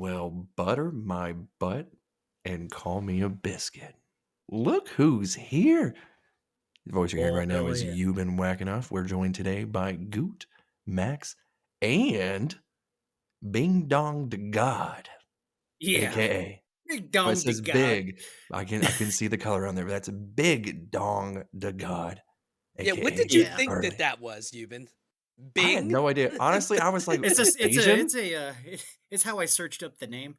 Well, butter my butt and call me a biscuit. Look who's here. The voice you're hearing right now is yeah. You've Been Whacking Off. We're joined today by Goot, Max, and Bing Dong to God, Yeah. aka. Big But it dong to says God. big. I can see the color on there, but that's a Big Dong to God, Yeah, what aka did you Yeah. think Burley. that was, Euban? I had Bing? no idea. Honestly, I was like, It's a it's a Asian? it's a it's how I searched up the name.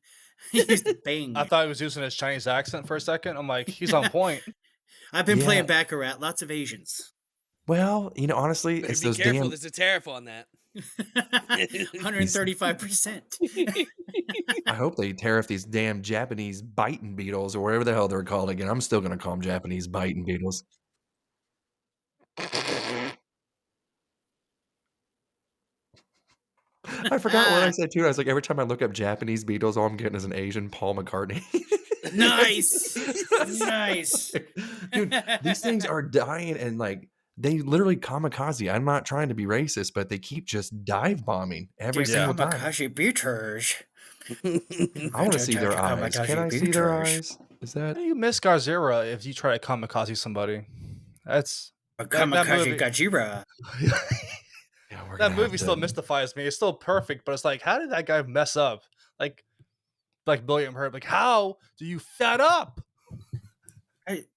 He used I Bang. thought he was using his Chinese accent for a second. I'm like, he's on point. I've been Yeah. playing Baccarat, lots of Asians. Well, honestly, Better it's be those careful, damn. there's a tariff on that. 135%. I hope they tariff these damn Japanese biting beetles or whatever the hell they're called again. I'm still going to call them Japanese biting beetles. I forgot what I said too. I was like, every time I look up Japanese beetles, all I'm getting is an Asian Paul McCartney. Nice. Nice. Dude, these things are dying and like they literally kamikaze. I'm not trying to be racist, but they keep just dive bombing every They're single time. kamikaze beaters. I want to see their eyes. Can I see their eyes? Is that You miss Garzera if you try to kamikaze somebody. That's Kamikaze Gajira. Yeah, we're that gonna movie have still to- mystifies me. It's still perfect, but it's like, how did that guy mess up? Like William Hurt. Like, how do you fat up?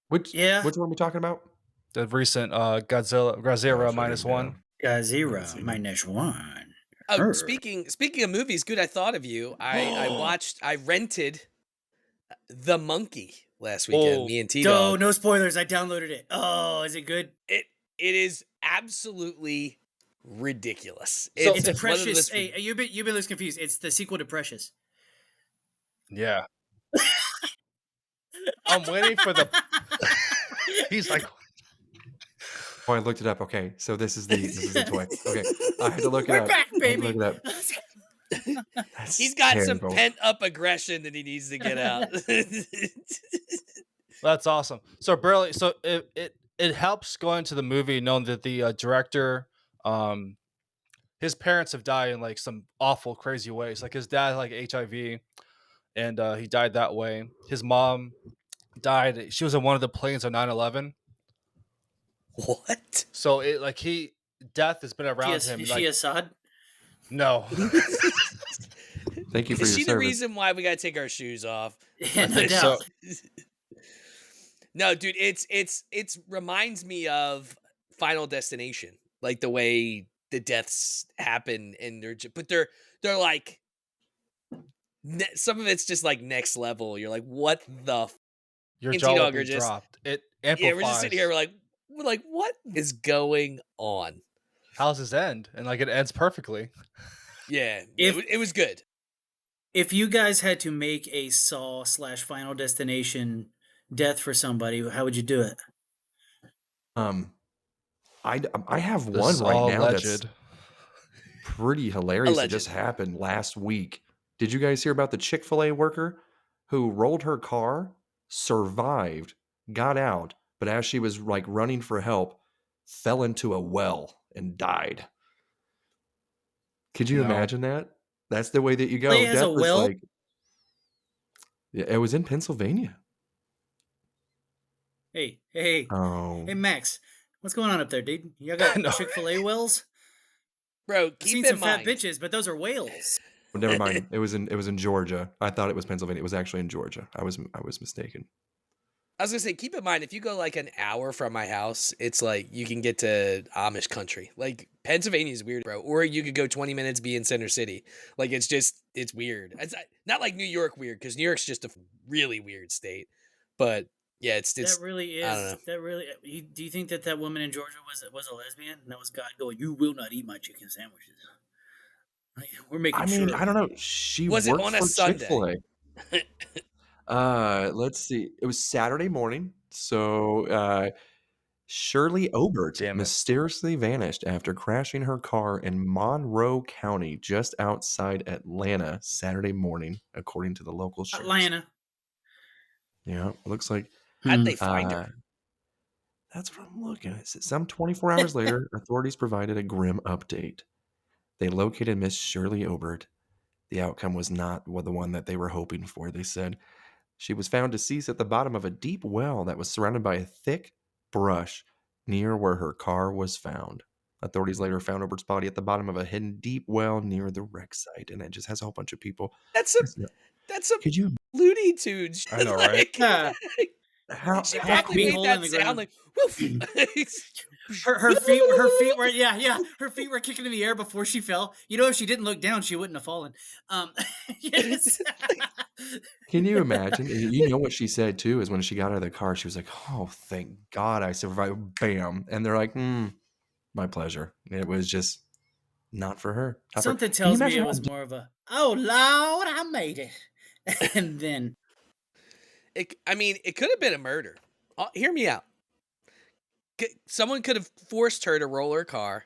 Which Yeah. Which one are we talking about? The recent Gazera -1. Gazira -1. Oh, Her. speaking of movies, good. I thought of you. I rented The Monkey last weekend. Oh, Me and T No, Dog. no spoilers. I downloaded it. Oh, is it good? It is absolutely ridiculous. So- It's one of Precious. those- Hey, you've been less confused. It's the sequel to Precious. Yeah. I'm waiting for the. He's like, Oh, I looked it up. Okay, so this is the toy. Okay, I had to look it We're up. back, I had to baby. look it up. That's He's got terrible. some pent up aggression that he needs to get out. that's awesome. So barely. So it helps going to the movie knowing that the director, his parents have died in like some awful, crazy ways. Like his dad had like HIV, and he died that way. His mom died. She was on one of the planes on 9/11. What? So death has been around Is him. she Assad? No. Thank you for Is your she the service. reason why we gotta take our shoes off? Yeah, no doubt. No, dude, it's reminds me of Final Destination, like the way the deaths happen, and they're like some of it's just like next level. You're like, what the? Your And jaw will T-Dog be are just- dropped. It amplifies. Yeah, we're just sitting here. We're like, what is going on? How's this end? And like it ends perfectly. Yeah, If- it was good. If you guys had to make a Saw / Final Destination death for somebody, how would you do it? I have This one is right all now that's alleged. pretty hilarious. It just Alleged. happened last week. Did you guys hear about the Chick-fil-A worker who rolled her car, survived, got out, but as she was like running for help, fell into a well and died? Could you No. imagine that? That's the way that you go. Chick-fil-A has a Death was well? like, yeah, it was in Pennsylvania. Hey, Oh, hey, Max, what's going on up there, dude? You got No. Chick-fil-A wells? Bro, I've keep seen in some fat mind. bitches, but those are whales. never mind. It was in Georgia. I thought it was Pennsylvania. It was actually in Georgia. I was mistaken. I was gonna say, keep in mind, if you go like an hour from my house, it's like you can get to Amish country. Like Pennsylvania is weird, bro. Or you could go 20 minutes, be in Center City. Like it's weird. It's not like New York weird, because New York's just a really weird state. But yeah, it's That really I don't know. is. That really. Do you think that woman in Georgia was a lesbian? And that was God going, "You will not eat my chicken sandwiches." Like, we're making I mean, sure. I don't know. She Was it worked on a for Sunday? Chick-fil-A. Let's see. It was Saturday morning. So Shirley Obert Damn it. mysteriously vanished after crashing her car in Monroe County, just outside Atlanta, Saturday morning, according to the local sheriff. Atlanta. Yeah, it looks like How'd they find her? that's what I'm looking at. Some 24 hours later, authorities provided a grim update. They located Miss Shirley Obert, The outcome was not the one that they were hoping for, they said. She was found deceased at the bottom of a deep well that was surrounded by a thick brush near where her car was found. Authorities later found Obert's body at the bottom of a hidden deep well near the wreck site, and it just has a whole bunch of people. That's some Could you? Looney Tunes. I know, right? Yeah. How She how probably Big made hole that in the sound ground. like woof. Her feet were her feet were kicking in the air before she fell. You know, if she didn't look down, she wouldn't have fallen. Yes. can you imagine? You know what she said too is when she got out of the car, she was like, "Oh, thank God I survived!" Bam, and they're like, "My pleasure." It was just not for her. Not for- Something Can you tells me imagine it how was more of a, oh Lord, I made it. And then It could have been a murder. Hear me out. Someone could have forced her to roll her car,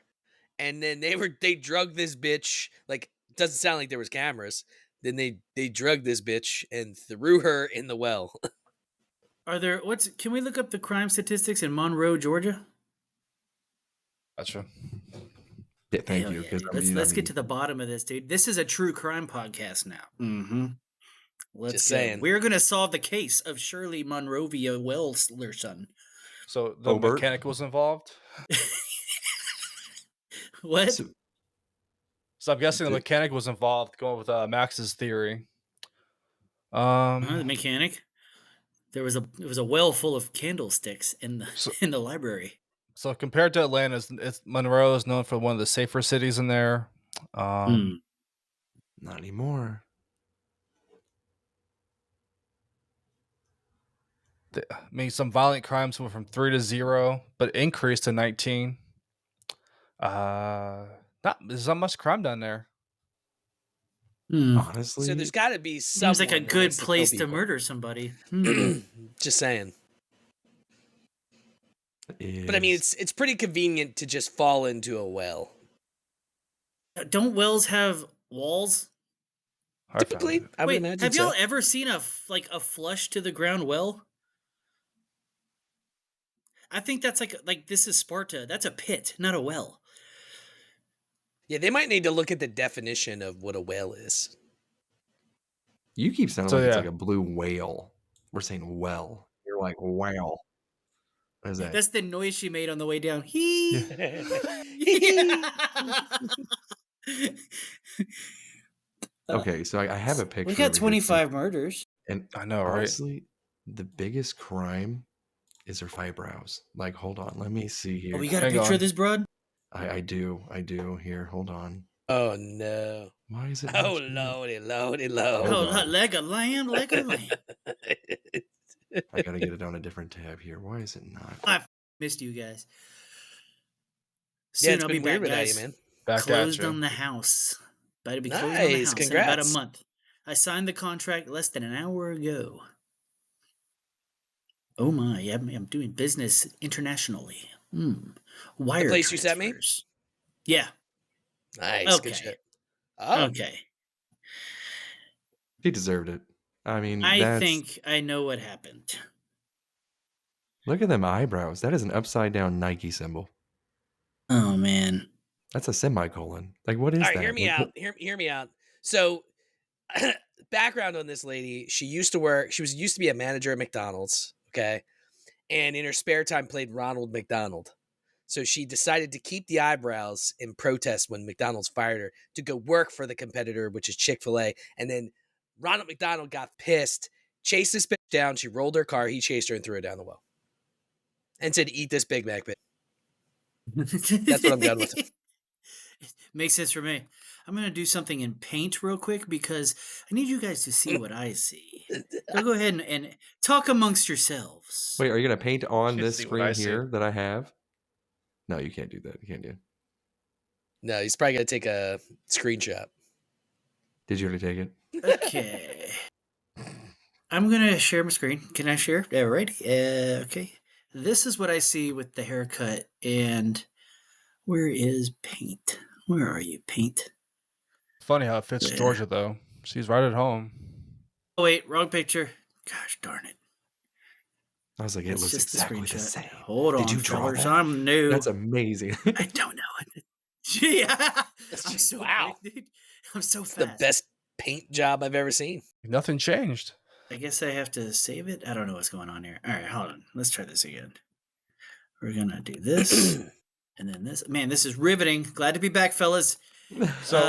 and then they drugged this bitch. Like, doesn't sound like there was cameras. Then they drugged this bitch and threw her in the well. can we look up the crime statistics in Monroe, Georgia? Gotcha. Yeah, thank Hell you. yeah, 'Cause dude. Let's get to the bottom of this, dude. This is a true crime podcast now. Mm-hmm. Let's Just go. saying. We're gonna solve the case of Shirley Monrovia Wellslerson. So the Obert? mechanic was involved. What? So I'm guessing the Did- mechanic was involved, going with Max's theory. The mechanic. It was a well full of candlesticks in the So- in the library. So compared to Atlanta, Monroe is known for one of the safer cities in there. Hmm. Not anymore. Some violent crimes went from 3 to 0, but increased to 19. There's not much crime down there. Hmm. Honestly, So there's got to be someone Seems like a that good likes place kill to people. murder somebody. Just saying. is, But I mean, it's pretty convenient to just fall into a well. Don't wells have walls? I found Typically, it. I would Wait, imagine have so. y'all ever seen a flush to the ground well? I think that's like this is Sparta. That's a pit, not a well. Yeah, they might need to look at the definition of what a whale is. you keep sounding So, like it's yeah. like a blue whale. We're saying well. You're like, wow. What is that? That's the noise she made on the way down. Okay, so I have a picture. We got over here, 25 murders. and I know, right? honestly, the biggest crime is her eyebrows. Like, hold on, let me see here. Oh, we got a Hang picture on. of this broad? I do. Here, hold on. Oh no! Why is it? not Oh showing? lordy, lordy, Oh, Hold on. like a lamb, like a lamb. I gotta get it on a different tab here. Why is it not? I missed you guys. Yeah, Soon it's I'll been be weird back, without guys. you, man. Back Closed at you. on the house. About to be closed on the Nice, house in about a congrats. month. I signed the contract less than an hour ago. Oh my, I'm doing business internationally. Wire place you sent me? transfers. Yeah. Nice, good Okay. shit. Oh, Okay. He deserved it. I mean, I think I know what happened. look at them eyebrows. That is an upside down Nike symbol. Oh man. That's a semicolon. Like, what is all that? right. Hear me Like, out. Hear me out. So, background on this lady: she used to be a manager at McDonald's. Okay, and in her spare time played Ronald McDonald. So she decided to keep the eyebrows in protest when McDonald's fired her to go work for the competitor, which is Chick-fil-A. And then Ronald McDonald got pissed, chased this bitch down. She rolled her car. He chased her and threw her down the well and said, "Eat this Big Mac, bitch." That's what I'm going with. Makes sense for me. I'm going to do something in paint real quick because I need you guys to see what I see. So go ahead and talk amongst yourselves. wait, are you gonna paint on Can't this see what I screen see. here that I have? No, you can't do that. You can't do it. No, he's probably going to take a screenshot. Did you already take it? Okay. I'm going to share my screen. Can I share? Alrighty. Okay. This is what I see with the haircut. And where is paint? Where are you, paint? Funny how it fits Yeah. Georgia, though. She's right at home. Oh, wait. Wrong picture. Gosh darn it. I was like, it It's looks just exactly the the screenshot. same. Hold on, Did you draw fellas. that? I'm new. That's amazing. I don't know. Yeah. I'm so Wow. quick, dude. I'm so It's the fast. best paint job I've ever seen. Nothing changed. I guess I have to save it. I don't know what's going on here. All right, hold on. Let's try this again. We're gonna do this, and then this. Man, this is riveting. Glad to be back, fellas. So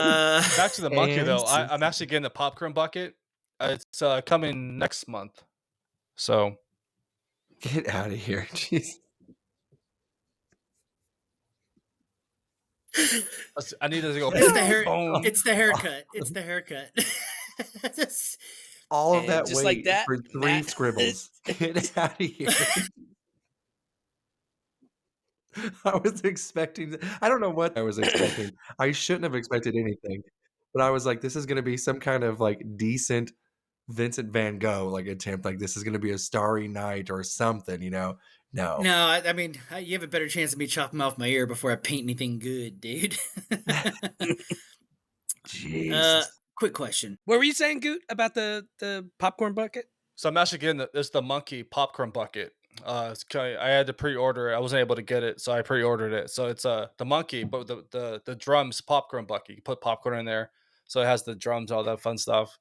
back to the monkey though. And I'm actually getting the popcorn bucket. It's coming next month. So get out of here. Jeez. I need to go. It's the hair. Boom. It's the haircut. It's the haircut. All of And that just weight like that, for 3 Matt- scribbles. Get out of here. I was expecting, I don't know what I was expecting. I shouldn't have expected anything. But I was like, this is going to be some kind of like decent Vincent Van Gogh like attempt. Like this is going to be a Starry Night or something, you know? No. No, I mean, you have a better chance of me chopping off my ear before I paint anything good, dude. Jesus. Quick question. What were you saying, Goot, about the popcorn bucket? So I'm actually getting the monkey popcorn bucket. I had to pre-order it. I wasn't able to get it, so I pre-ordered it. So it's the monkey, but the drums popcorn bucket. You put popcorn in there, so it has the drums, all that fun stuff.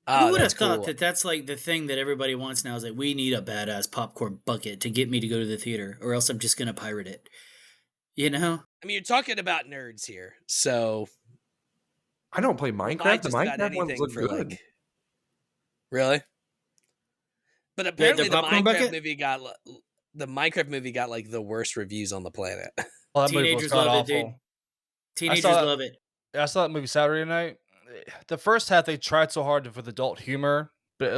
Who would have that's thought cool. that that's like the thing that everybody wants now is like, we need a badass popcorn bucket to get me to go to the theater, or else I'm just going to pirate it. You know? I mean, you're talking about nerds here, so I don't play I Minecraft. The just got Minecraft ones anything look for good. like. Really? But apparently the popcorn Minecraft bucket? movie got like the worst reviews on the planet. Well, that movie was Teenagers god love it, dude. awful. Teenagers that- love it. I saw that movie Saturday night. The first half they tried so hard for the adult humor, but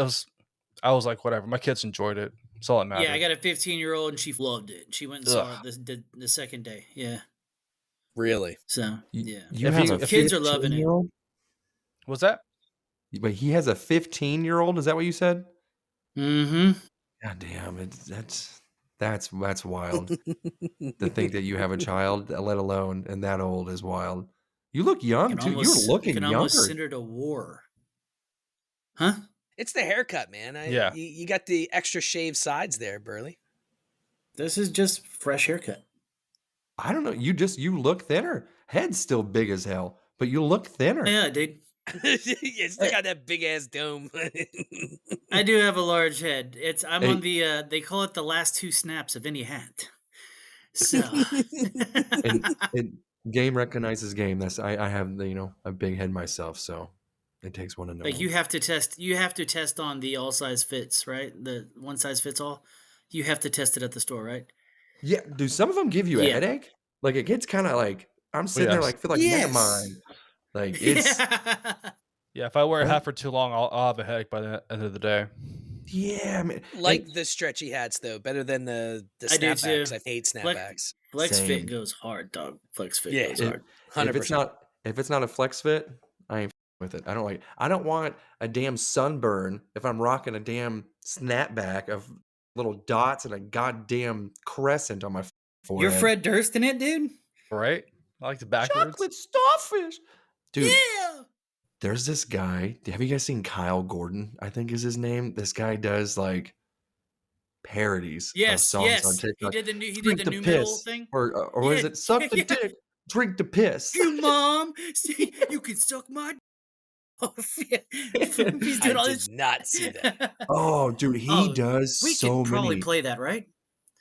I was like, whatever. My kids enjoyed it. That's all that mattered. Yeah, I got a 15-year-old and she loved it. She went and saw it the second day. Yeah. Really? So, yeah. You If have you- a if kids are loving it. 15-year-old? What's that? But he has a 15-year-old. Is that what you said? Mm-hmm. God damn, that's wild. To think that you have a child, let alone and that old, is wild. You look young too. You're looking you can younger. almost send her to war. Huh? It's the haircut, man. Yeah. You got the extra shaved sides there, Burley. This is just fresh haircut. I don't know. You look thinner. Head's still big as hell, but you look thinner. Yeah, dude. You still got that big ass dome. I do have a large head. I'm Hey. on the they call it the last 2 snaps of any hat. So And game recognizes game. I have a big head myself, so it takes one to know. like you have to test on the all size fits, right? The one size fits all. You have to test it at the store, right? Yeah, do some of them give you a Yeah. headache? Like it gets kind of like I'm sitting there yes. like feel like Yes. Megamind. Like it's Yeah, if I wear a hat for too long, I'll have a headache by the end of the day. yeah, man. Like the stretchy hats though, better than the I do too. snapbacks. I hate snapbacks. Flex Same. fit goes hard, dog. Flex fit Yeah, goes It- hard. 100%. if it's not a flex fit, I ain't with it. I don't want a damn sunburn if I'm rocking a damn snapback of little dots and a goddamn crescent on my forehead. You're Fred Durst in it, dude? Right? I like the backwards. Chocolate starfish. Dude, Yeah. there's this guy. Have you guys seen Kyle Gordon? I think is his name. This guy does like parodies of Yes, songs yes. on TikTok. He did Drink the the new metal piss. thing. Or is Yeah, it suck the yeah. dick, drink the piss? You mom, see, you can suck my off. Yeah. He's doing I all did this. not see that. Oh, dude, he Oh, does We so could probably many. play that, right?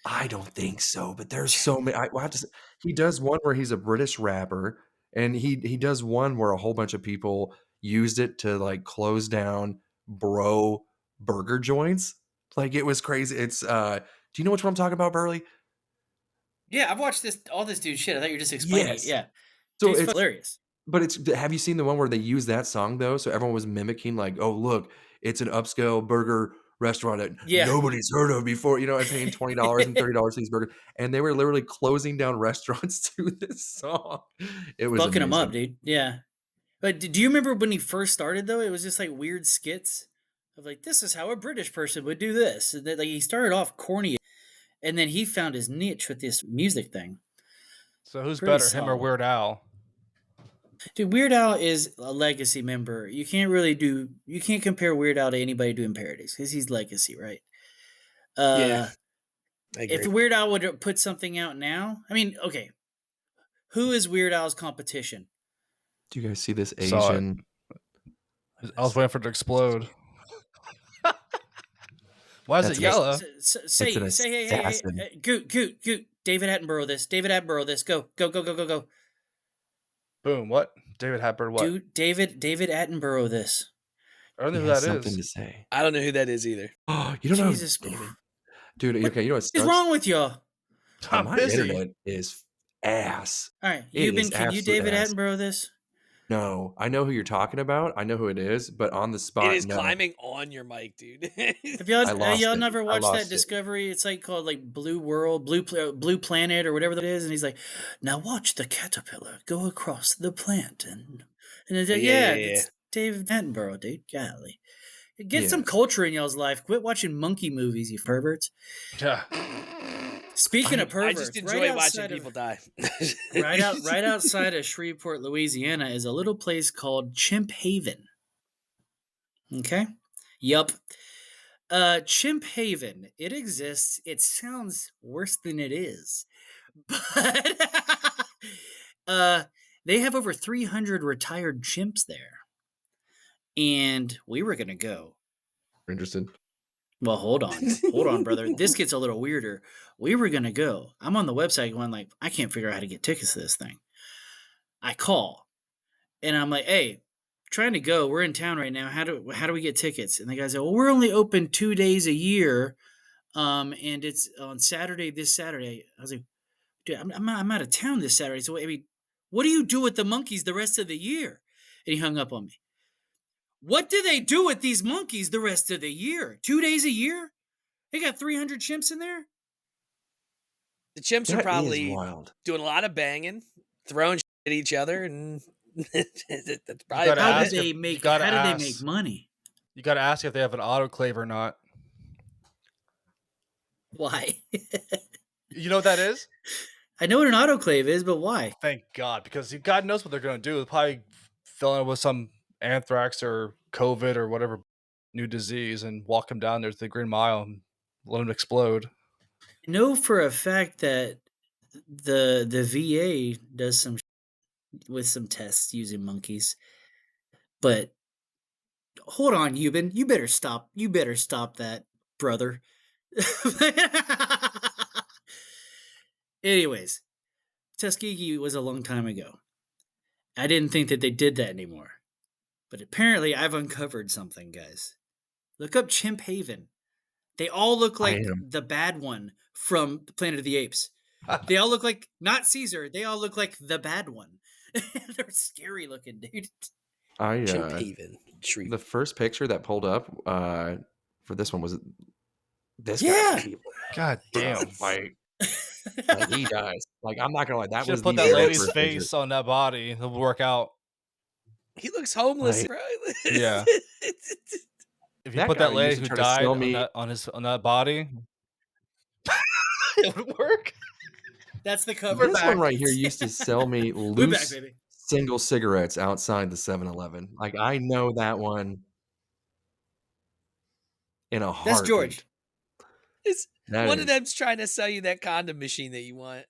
I don't think so, but there's so many. We'll have to say, he does one where he's a British rapper, and he does one where a whole bunch of people used it to like close down bro burger joints. Like it was crazy. It's do you know which one I'm talking about, Burley? Yeah, I've watched all this dude shit. I thought you were just explaining Yes. it. Yeah. So Dude's it's hilarious. But have you seen the one where they use that song though? So everyone was mimicking like, oh look, it's an upscale burger restaurant that Yeah. nobody's heard of before, and paying $20 and $30 for these burgers, and they were literally closing down restaurants to this song. It was Fucking him up, amazing. dude. Yeah. But do you remember when he first started though? It was just like weird skits of like, this is how a British person would do this. And then, like he started off corny, and then he found his niche with this music thing. So who's Pretty better, him or solid. Weird Al? Dude, Weird Al is a legacy member. You can't compare Weird Al to anybody doing parodies because he's legacy, right? Yeah. I agree. If Weird Al would put something out now, I mean, okay, who is Weird Al's competition? Do you guys see this Saw it. Asian I was waiting for it to explode. Why is That's it an yellow? Say, It's an hey, assassin. Goot. David Attenborough this. David Attenborough this. Go. Boom. What? David Hepburn. What? Dude, David Attenborough this. I don't know He who has that something is. to say. I don't know who that is either. Oh, you don't know Jesus David? Christ. Dude, okay, you know what What is sucks? wrong with y'all? I'm My busy. internet is ass. All right, It is can you absolute David ass. Attenborough this? No, I know who you're talking about. I know who it is, but on the It spot, is no. climbing on your mic, dude. Have y'all I lost y'all it. never I watched that lost it. Discovery? It's like called like Blue World, Blue Planet, or whatever that is. And he's like, now watch the caterpillar go across the plant, and it's like, Yeah. it's David Attenborough, dude. Golly, get some Yes. culture in y'all's life. Quit watching monkey movies, you perverts. Yeah. Speaking of I just perverts, enjoy watching people die. right outside of Shreveport, Louisiana, is a little place called Chimp Haven. Okay. Yup. Chimp Haven. It exists. It sounds worse than it is. But they have over 300 retired chimps there. And we were going to go. Interested. Well, hold on, brother. This gets a little weirder. We were going to go. I'm on the website going like, I can't figure out how to get tickets to this thing. I call and I'm like, hey, trying to go. We're in town right now. How do we get tickets? And the guy said, well, we're only open 2 days a year. And it's on Saturday, this Saturday. I was like, dude, I'm out of town this Saturday. So, I mean, what do you do with the monkeys the rest of the year? And he hung up on me. What do they do with these monkeys the rest of the year? 2 days a year? They got 300 chimps in there? The chimps are That is probably wild. doing a lot of banging, throwing shit at each other, and that's probably gotta How about do ask it. they if- make you gotta how do they ask. make money? You got to ask if they have an autoclave or not. Why? You know what that is? I know what an autoclave is, but why? Thank God, because God knows what they're going to do. They'll probably fill it with some anthrax or COVID or whatever new disease and walk him down there to the Green Mile and let him explode. I know for a fact that the VA does some with some tests using monkeys. But hold on, Euban, you better stop. You better stop that, brother. Anyways, Tuskegee was a long time ago. I didn't think that they did that anymore. But apparently I've uncovered something, guys. Look up Chimp Haven. They all look like the bad one from Planet of the Apes. They all look like, not Caesar, they all look like the bad one. They're scary looking, dude. Chimp Haven. The first picture that pulled up for this one was this Yeah. guy. God damn. Like he dies. Like I'm not gonna lie, that Should was have put the that very lady's first face picture. on that body. It'll work out. He looks homeless, Like- bro. Yeah. If you That put guy that lady used who to try to sell died me- on that body, it would work. That's the cover. This one right here used to sell me We're back, loose baby. single cigarettes outside the 7-Eleven. Like I know that one in a heartbeat. That's George. It's, That one is- of them's trying to sell you that condom machine that you want.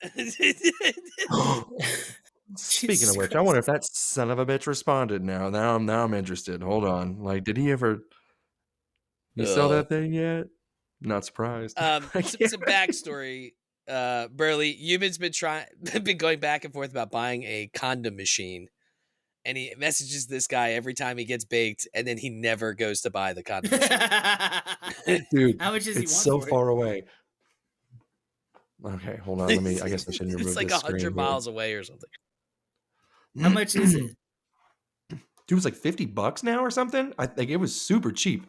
Speaking of which, I wonder if that son of a bitch responded now. Now I'm interested. Hold on. Like, did he ever sell that thing yet? Not surprised. Some backstory. Burley, Euban's been going back and forth about buying a condom machine. And he messages this guy every time he gets baked, and then he never goes to buy the condom machine. Dude, How much does he it's want so for it? far away. Okay, hold on. I guess I should remove It's like this 100 screen miles away or something. How much is it? Dude, it's like $50 now or something. I think it was super cheap.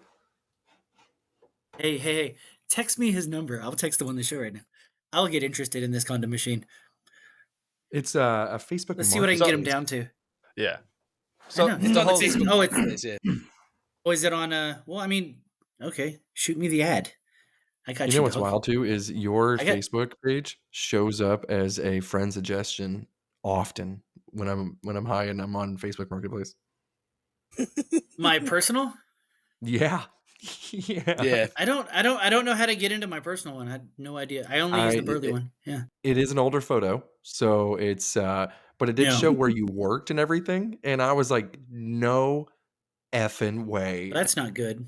Hey, text me his number. I'll text him on the show right now. I'll get interested in this condom machine. It's a Facebook. Let's see what I can get him marketplace. down to. Yeah. So So it's It's the on the whole- Facebook. Oh, Marketplace, yeah. Oh, is it on? Well, I mean, okay. Shoot me the ad. I got you. You know what's dog. wild too is your I got- Facebook page shows up as a friend suggestion often when I'm high and I'm on Facebook Marketplace. My personal? Yeah. Yeah. Yeah. I don't know how to get into my personal one. I had no idea. I only use the Burley one. Yeah. It is an older photo, so it's but it did Yeah. show where you worked and everything, and I was like, no effing way. That's not good.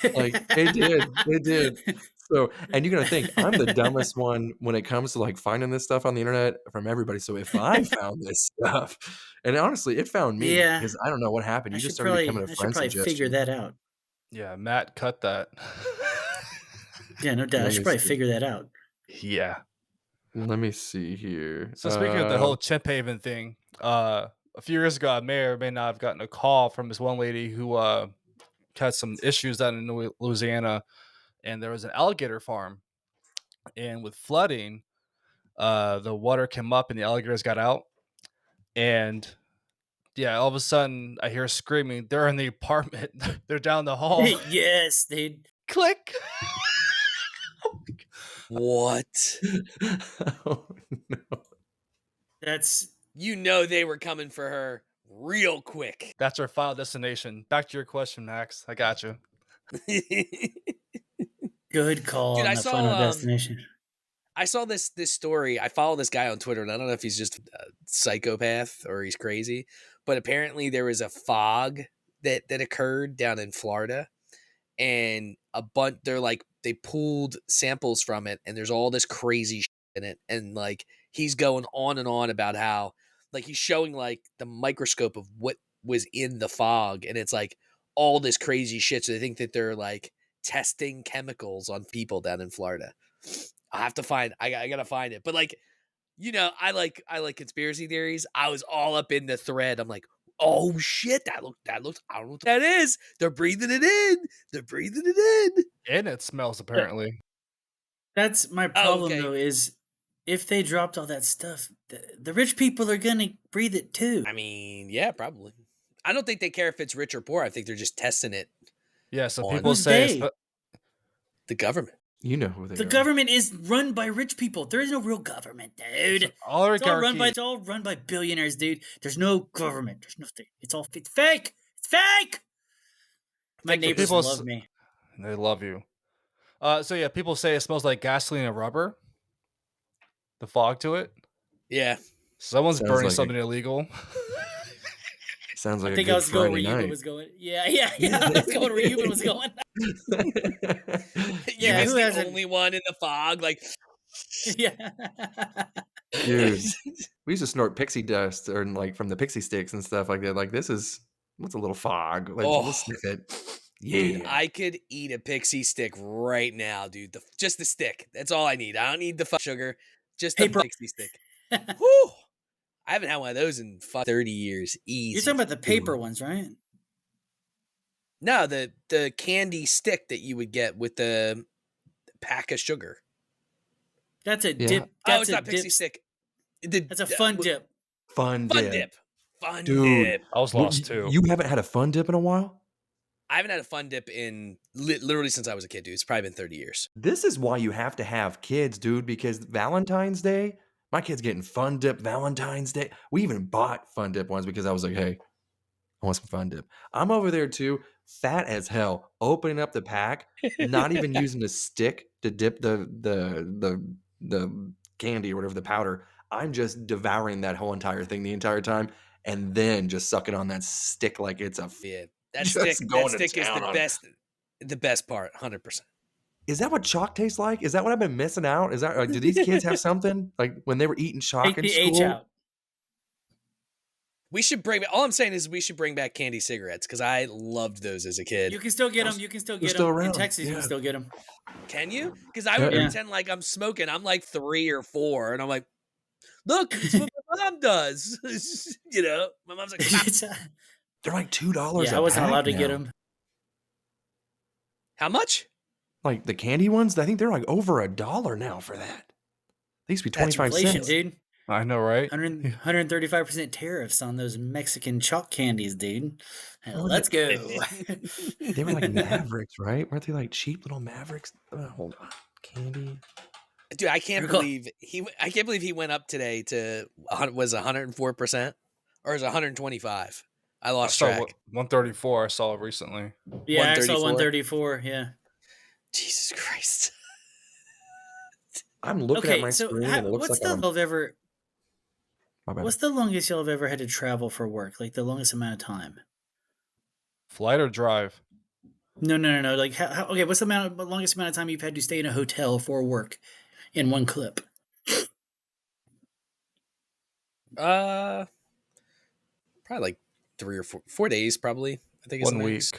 Like, it did. So, and you're gonna think I'm the dumbest one when it comes to, like, finding this stuff on the internet from everybody, so if I found this stuff and honestly, it found me Yeah, because I don't know what happened, I you just should started becoming probably a I should friend probably figure suggestion. that out. Yeah, Matt, cut that. Yeah, no doubt. I Let should me probably see. figure that out. Yeah. Let me see here. So speaking of the whole Chimp Haven thing, a few years ago, I may or may not have gotten a call from this one lady who had some issues down in Louisiana, and there was an alligator farm, and with flooding, the water came up and the alligators got out, and yeah, all of a sudden I hear screaming. They're in the apartment. They're down the hall. Yes, dude. Click. What? Oh, no. That's You know they were coming for her real quick. That's our final destination. Back to your question, Max. I got you. good call Dude, on I the saw final destination. I saw this story. I follow this guy on Twitter, and I don't know if he's just a psychopath or he's crazy, but apparently there was a fog that occurred down in Florida, and a bunch they pulled samples from it, and there's all this crazy shit in it, and like he's going on and on about how like he's showing like the microscope of what was in the fog, and it's like all this crazy shit. So they think that they're like testing chemicals on people down in Florida. I have to find. I gotta find it. But like, I like conspiracy theories. I was all up in the thread. I'm like, oh shit, that looks. I don't know what that is. They're breathing it in. They're breathing it in. And it smells apparently. That's my Oh, problem okay. though. Is if they dropped all that stuff, the rich people are gonna breathe it too. I mean, yeah, probably. I don't think they care if it's rich or poor. I think they're just testing it. Yeah, so On people Who's say they? the government. You know who they The are. government is run by rich people. There is no real government, dude. It's all run by billionaires, dude. There's no government. There's nothing. It's fake. It's fake. My neighbors love me. They love you. So yeah, people say it smells like gasoline and rubber. The fog to it. Yeah. Someone's Sounds burning like something illegal. Sounds like I think a I good was going where Friday Yuba night. was going. Yeah. I was going where Yuba was going. Yeah, who the hasn't- only one in the fog, like Yeah. Dude, we used to snort pixie dust or like from the pixie sticks and stuff like that. Like what's a little fog? Like Oh. we'll sniff it. Dude, Yeah. I could eat a pixie stick right now, dude. Just the stick. That's all I need. I don't need the sugar. Just the Paper. pixie stick. Whew. I haven't had one of those in 30 years. Easy. You're talking about the paper ones, right? No, the candy stick that you would get with the pack of sugar. That's a Yeah. dip. Oh, it's not pixie stick. That's a fun dip. Fun dip. Fun Dude. dip. I was lost too. You haven't had a fun dip in a while? I haven't had a fun dip in literally since I was a kid, dude. It's probably been 30 years. This is why you have to have kids, dude, because Valentine's Day, my kid's getting fun dip Valentine's Day. We even bought fun dip ones because I was like, hey, I want some fun dip. I'm over there too, fat as hell, opening up the pack, not even using a stick to dip the candy or whatever, the powder. I'm just devouring that whole entire thing the entire time and then just sucking on that stick like it's a Yeah. That Just stick going to is town on it. the best part, 100%. Is that what chalk tastes like? Is that what I've been missing out? Is that like, do these kids have something like when they were eating chalk Take in the H school? out. We should all I'm saying is we should bring back candy cigarettes because I loved those as a kid. You can still get them. You can still get still them. In around, Texas, you yeah. can still get them. Can you? Because I would Yeah. pretend like I'm smoking. I'm like 3 or 4, and I'm like, look, it's what my mom does. My mom's like, stop. They're like $2. Yeah, a I wasn't pack allowed to now. get them. How much? Like the candy ones, I think they're like over $1 now for that. They used to be That's 25 inflation, cents. dude. I know, right? 135% tariffs on those Mexican chalk candies, dude. What was Let's go. They were like Mavericks, right? Weren't they like cheap little Mavericks? Hold on, candy. Dude, I can't Recall- believe he went up today to was 104% or is it 125? I I lost saw track. 134. I saw it recently. Yeah, I saw 134? 134. Yeah. Jesus Christ. I'm looking at Okay, my so screen and it looks what's like the ever? my bad. What's the longest y'all have ever had to travel for work? Like the longest amount of time? Flight or drive? No. Like, okay, what's the longest amount of time you've had to stay in a hotel for work in one clip? Uh, Probably like 3 or 4 days. Probably, I think is the 1 week. max.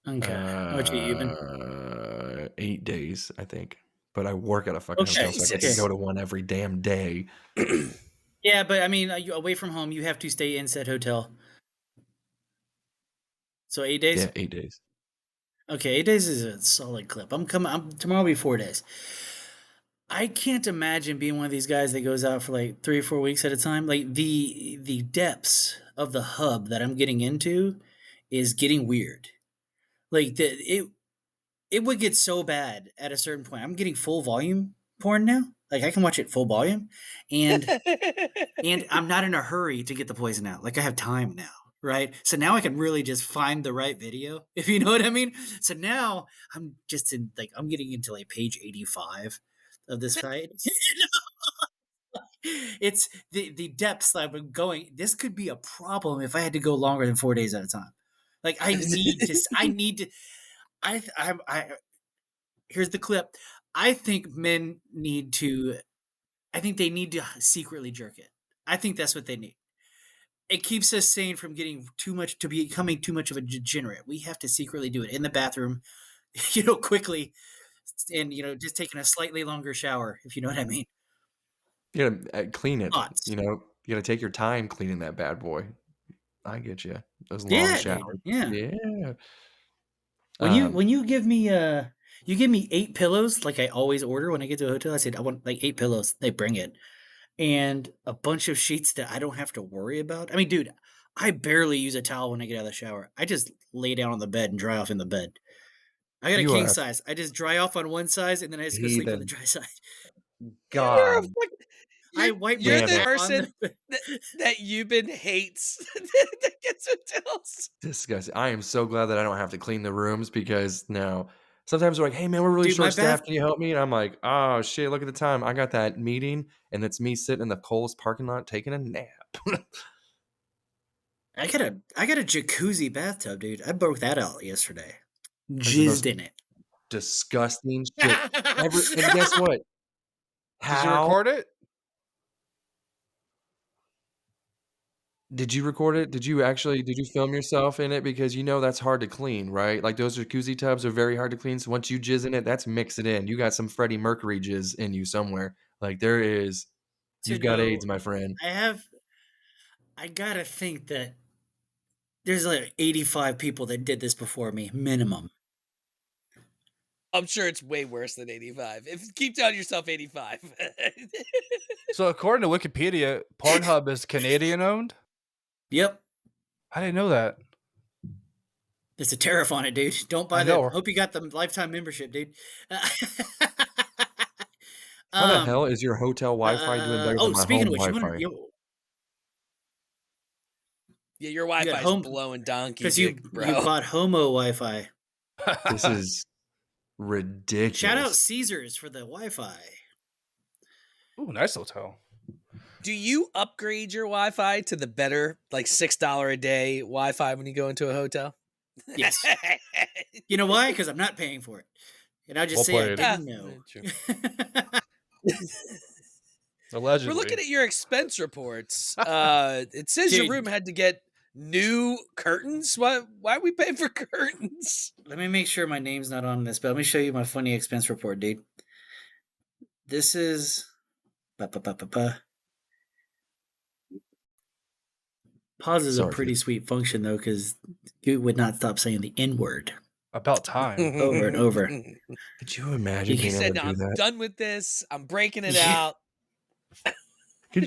Okay. How about you, Eben? 8 days, I think. But I work at a fucking Okay. hotel, so I get to Okay. Jesus. go to one every damn day. Yeah, but I mean, away from home, you have to stay in said hotel. So 8 days. Yeah, 8 days. Okay, 8 days is a solid clip. Tomorrow will be 4 days. I can't imagine being one of these guys that goes out for like 3 or 4 weeks at a time. Like the depths of the hub that I'm getting into is getting weird. Like it would get so bad at a certain point. I'm getting full volume porn now. Like I can watch it full volume, and I'm not in a hurry to get the poison out. Like I have time now, right? So now I can really just find the right video, if you know what I mean. So now I'm just in like I'm getting into like page 85 of this site. It's the depths that I'm going. This could be a problem if I had to go longer than 4 days at a time. Like I need to. I here's the clip. I think men need to. I think they need to secretly jerk it. I think that's what they need. It keeps us sane from getting too much to becoming too much of a degenerate. We have to secretly do it in the bathroom, quickly, and just taking a slightly longer shower, if you know what I mean. You gotta clean it. Thoughts? You gotta take your time cleaning that bad boy. I get you. Those long Yeah, dude. showers. Yeah. Yeah. When you Um, when you give me you give me 8 pillows like I always order when I get to a hotel. I said I want like 8 pillows. They bring it. And a bunch of sheets that I don't have to worry about. I mean, dude, I barely use a towel when I get out of the shower. I just lay down on the bed and dry off in the bed. I got a you king are a size. I just dry off on one side and then I just go sleep on the heathen. dry side. You're a God fuck, I you're wipe you're damn the myself it. on person the bed. that Euban hates that gets hotels. Disgusting. I am so glad that I don't have to clean the rooms because now sometimes they're like, hey man, we're really Dude, my short bath. staffed. Can you help me? And I'm like, oh shit, look at the time. I got that meeting and it's me sitting in the Kohl's parking lot taking a nap. I got a jacuzzi bathtub, dude. I broke that out yesterday. It's the Jizzed most in it. disgusting shit ever. And guess what? Did you How record it? did you record it? Did you film yourself in it? Because that's hard to clean, right? Like those jacuzzi tubs are very hard to clean. So once you jizz in it, that's mix it in. You got some Freddie Mercury jizz in you somewhere. Like To you've got AIDS, know, my friend. I gotta think that there's like 85 people that did this before me, minimum. I'm sure it's way worse than 85. Keep telling yourself 85. So according to Wikipedia, Pornhub is Canadian owned. Yep. I didn't know that. There's a tariff on it, dude. Don't buy I the. know. Hope you got the lifetime membership, dude. How the hell is your hotel Wi-Fi doing better than Oh, my speaking home of which, Wi-Fi? Yeah, your You got Wi-Fi's home blowing donkey because you dick, you bro. bought Homo Wi-Fi. This is Shout out ridiculous. Caesars for the Wi-Fi. Ooh, nice hotel. Do you upgrade your Wi-Fi to the better, like $6 a day Wi-Fi when you go into a hotel? Yes. You know why? Because I'm not paying for it, and I just Well say I played. didn't know. True. Allegedly. We're looking at your expense reports. It says your Dude, room had to get new curtains. Why are we paying for curtains? let me make sure my name's not on this, but let me show you my funny expense report, dude. This is. Ba-ba-ba-ba-ba. Pause is a Sorry, pretty sweet function, though, because you would not stop saying the N word About time. over and over. could you imagine You He being able said, to "No, do I'm that? done with this. I'm breaking it Yeah. out."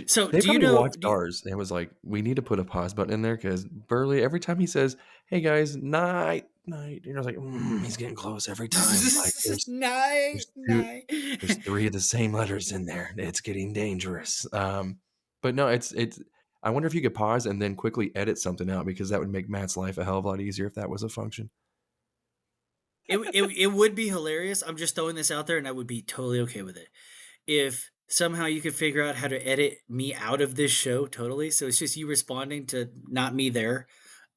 So, They do you probably know? watched ours and it was like, we need to put a pause button in there because Burley, every time he says, "Hey guys, night, night," you're like, he's getting close every time. Like Night, there's two, night. there's three of the same letters in there. It's getting dangerous. But no, it's. I wonder if you could pause and then quickly edit something out because that would make Matt's life a hell of a lot easier if that was a function. It would be hilarious. I'm just throwing this out there, and I would be totally okay with it if somehow you could figure out how to edit me out of this show totally. So it's just you responding to not me there,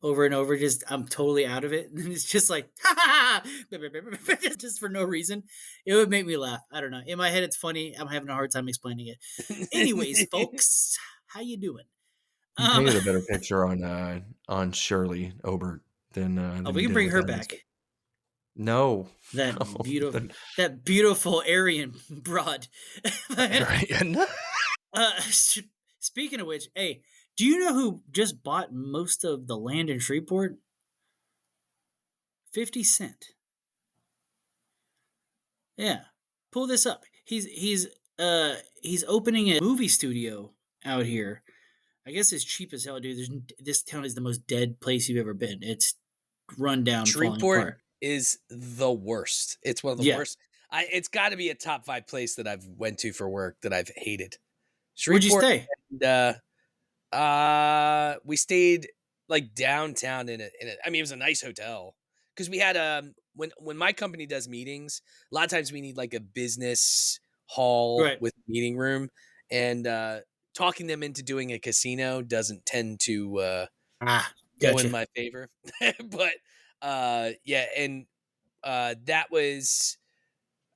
over and over. Just I'm totally out of it. And it's just like ha ha ha, just for no reason. It would make me laugh. I don't know. In my head, it's funny. I'm having a hard time explaining it. Anyways, folks, how you doing? You Um, painted a better picture on Shirley Obert oh, than we you can did bring with her Emmy's. back. No, That no. beautiful, that beautiful Aryan broad. Right. And Speaking of which, hey, do you know who just bought most of the land in Shreveport? 50 Cent. Yeah, pull this up. He's opening a movie studio out here. I guess it's cheap as hell, dude. This town is the most dead place you've ever been. It's run down, falling Shreveport apart. is the worst. It's one of the Yeah. worst. It's got to be a top 5 place that I've went to for work that I've hated. Where'd you Shreveport. stay? And, we stayed like downtown in it. I mean, it was a nice hotel because we had when my company does meetings, a lot of times we need like a business hall Right. with meeting room, and talking them into doing a casino doesn't tend to Ah, go in gotcha. my favor. But yeah, and that was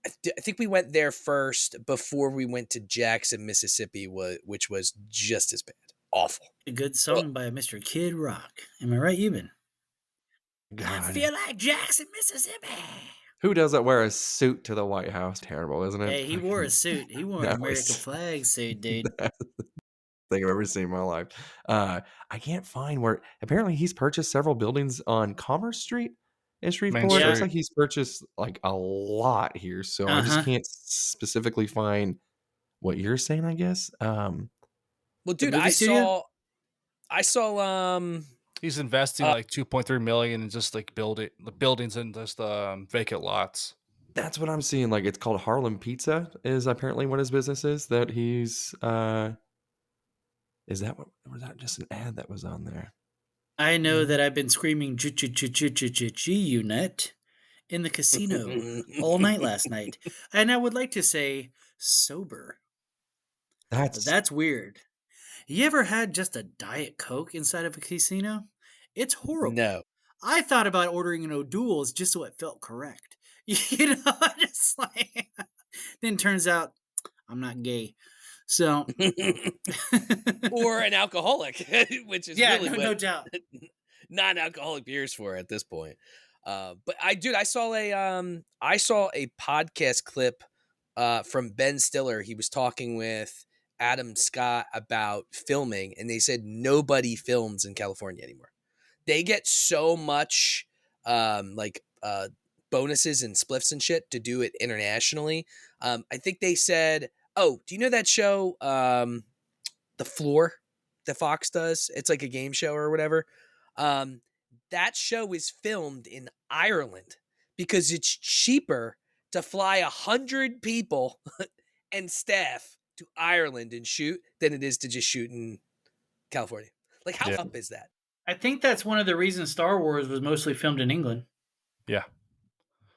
I think we went there first before we went to Jackson, Mississippi, which was just as bad. Awful. A good Well, song by Mr. Kid Rock. Am I right, Eben? I God, feel like Jackson, Mississippi. who doesn't wear a suit to the White House? Terrible, isn't it? Hey, he wore a suit. He wore an That American was flag suit, dude. the thing I've ever seen in my life. I can't find where. Apparently, he's purchased several buildings on Commerce Street in Main Shreveport. It looks Yeah. Street. like he's purchased like a lot here, so I just Uh-huh. can't specifically find what you're saying. I guess. well, The dude, movie studio? I saw He's investing like 2.3 million in just like buildings and just vacant lots. That's what I'm seeing. Like it's called Harlem Pizza is apparently what his business is. That he's is that what or was that just an ad that was on there? I know that I've been screaming G-Unit in the casino all night last night. And I would like to say sober. That's That's weird. You ever had just a Diet Coke inside of a casino? It's horrible. no. I thought about ordering an O'Doul's just so it felt correct. You know, just like then turns out I'm not gay. So Or an alcoholic, which is yeah, really no what doubt. non-alcoholic beers for at this point. But I saw a podcast clip from Ben Stiller. He was talking with Adam Scott about filming, and they said nobody films in California anymore. They get so much like bonuses and spliffs and shit to do it internationally. I think they said, "Oh, do you know that show, The Floor, that Fox does? It's like a game show or whatever." Um, that show is filmed in Ireland because it's cheaper to fly 100 people and staff to Ireland and shoot than it is to just shoot in California. Like, how Yeah. up is that? I think that's one of the reasons Star Wars was mostly filmed in England. Yeah.